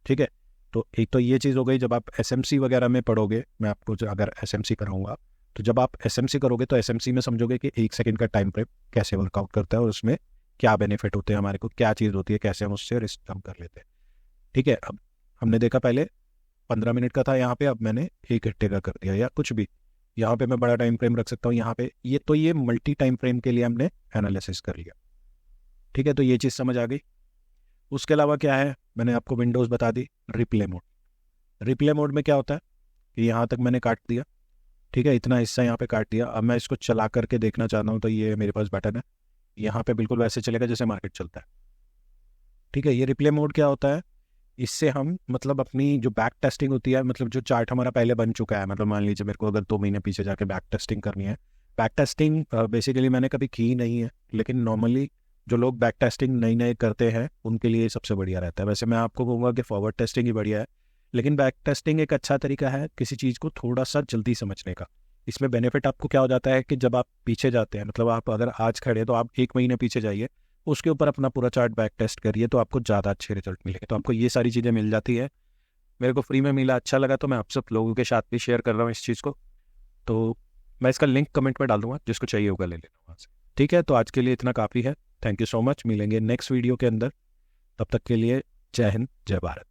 ठीक है। तो एक तो ये चीज़ हो गई। जब आप एसएमसी वगैरह में पढ़ोगे, मैं आपको अगर एसएमसी कराऊंगा, तो जब आप एसएमसी करोगे तो एसएमसी में समझोगे कि 1 सेकेंड का टाइम फ्रेम कैसे वर्कआउट करता है और उसमें क्या बेनिफिट होते हैं हमारे को, क्या चीज़ होती है, कैसे हम उससे रिस्क कम कर लेते हैं, ठीक है। अब हमने देखा पहले 15 मिनट का था यहाँ पे, अब मैंने 1 घंटे का कर दिया, या कुछ भी, यहाँ पे मैं बड़ा टाइम फ्रेम रख सकता हूँ यहाँ पे। ये तो ये मल्टी टाइम फ्रेम के लिए हमने एनालिसिस कर लिया, ठीक है, तो ये चीज़ समझ आ गई। उसके अलावा क्या है, मैंने आपको विंडोज़ बता दी। रिप्ले मोड, रिप्ले मोड में क्या होता है कि यहाँ तक मैंने काट दिया, ठीक है, इतना हिस्सा यहाँ पे काट दिया। अब मैं इसको चला करके देखना चाहता हूँ, तो ये मेरे पास बटन है, यहाँ पे बिल्कुल वैसे चलेगा जैसे मार्केट चलता है। ठीक है, ये रिप्ले मोड क्या होता है, इससे हम मतलब अपनी जो बैक टेस्टिंग होती है, मतलब जो चार्ट हमारा पहले बन चुका है, मतलब मान लीजिए मेरे को अगर 2 महीने पीछे जाके बैक टेस्टिंग करनी है। बैक टेस्टिंग बेसिकली मैंने कभी की नहीं है, लेकिन नॉर्मली जो लोग बैक टेस्टिंग नई नए करते हैं उनके लिए सबसे बढ़िया रहता है। वैसे मैं आपको कहूँगा कि फॉरवर्ड टेस्टिंग ही बढ़िया है, लेकिन बैक टेस्टिंग एक अच्छा तरीका है किसी चीज़ को थोड़ा सा जल्दी समझने का। इसमें बेनिफिट आपको क्या हो जाता है कि जब आप पीछे जाते हैं, मतलब आप अगर आज खड़े तो आप 1 महीने पीछे जाइए, उसके ऊपर अपना पूरा चार्ट बैक टेस्ट करिए, तो आपको ज़्यादा अच्छे रिजल्ट मिलेंगे। तो आपको ये सारी चीज़ें मिल जाती है, मेरे को फ्री में मिला, अच्छा लगा, तो मैं आप सब लोगों के साथ भी शेयर कर रहा हूँ इस चीज़ को। तो मैं इसका लिंक कमेंट में डाल दूंगा, जिसको चाहिए होगा ले लेना वहाँ से। ठीक है, तो आज के लिए इतना काफ़ी है। थैंक यू सो मच, मिलेंगे नेक्स्ट वीडियो के अंदर। तब तक के लिए जय हिंद, जय भारत।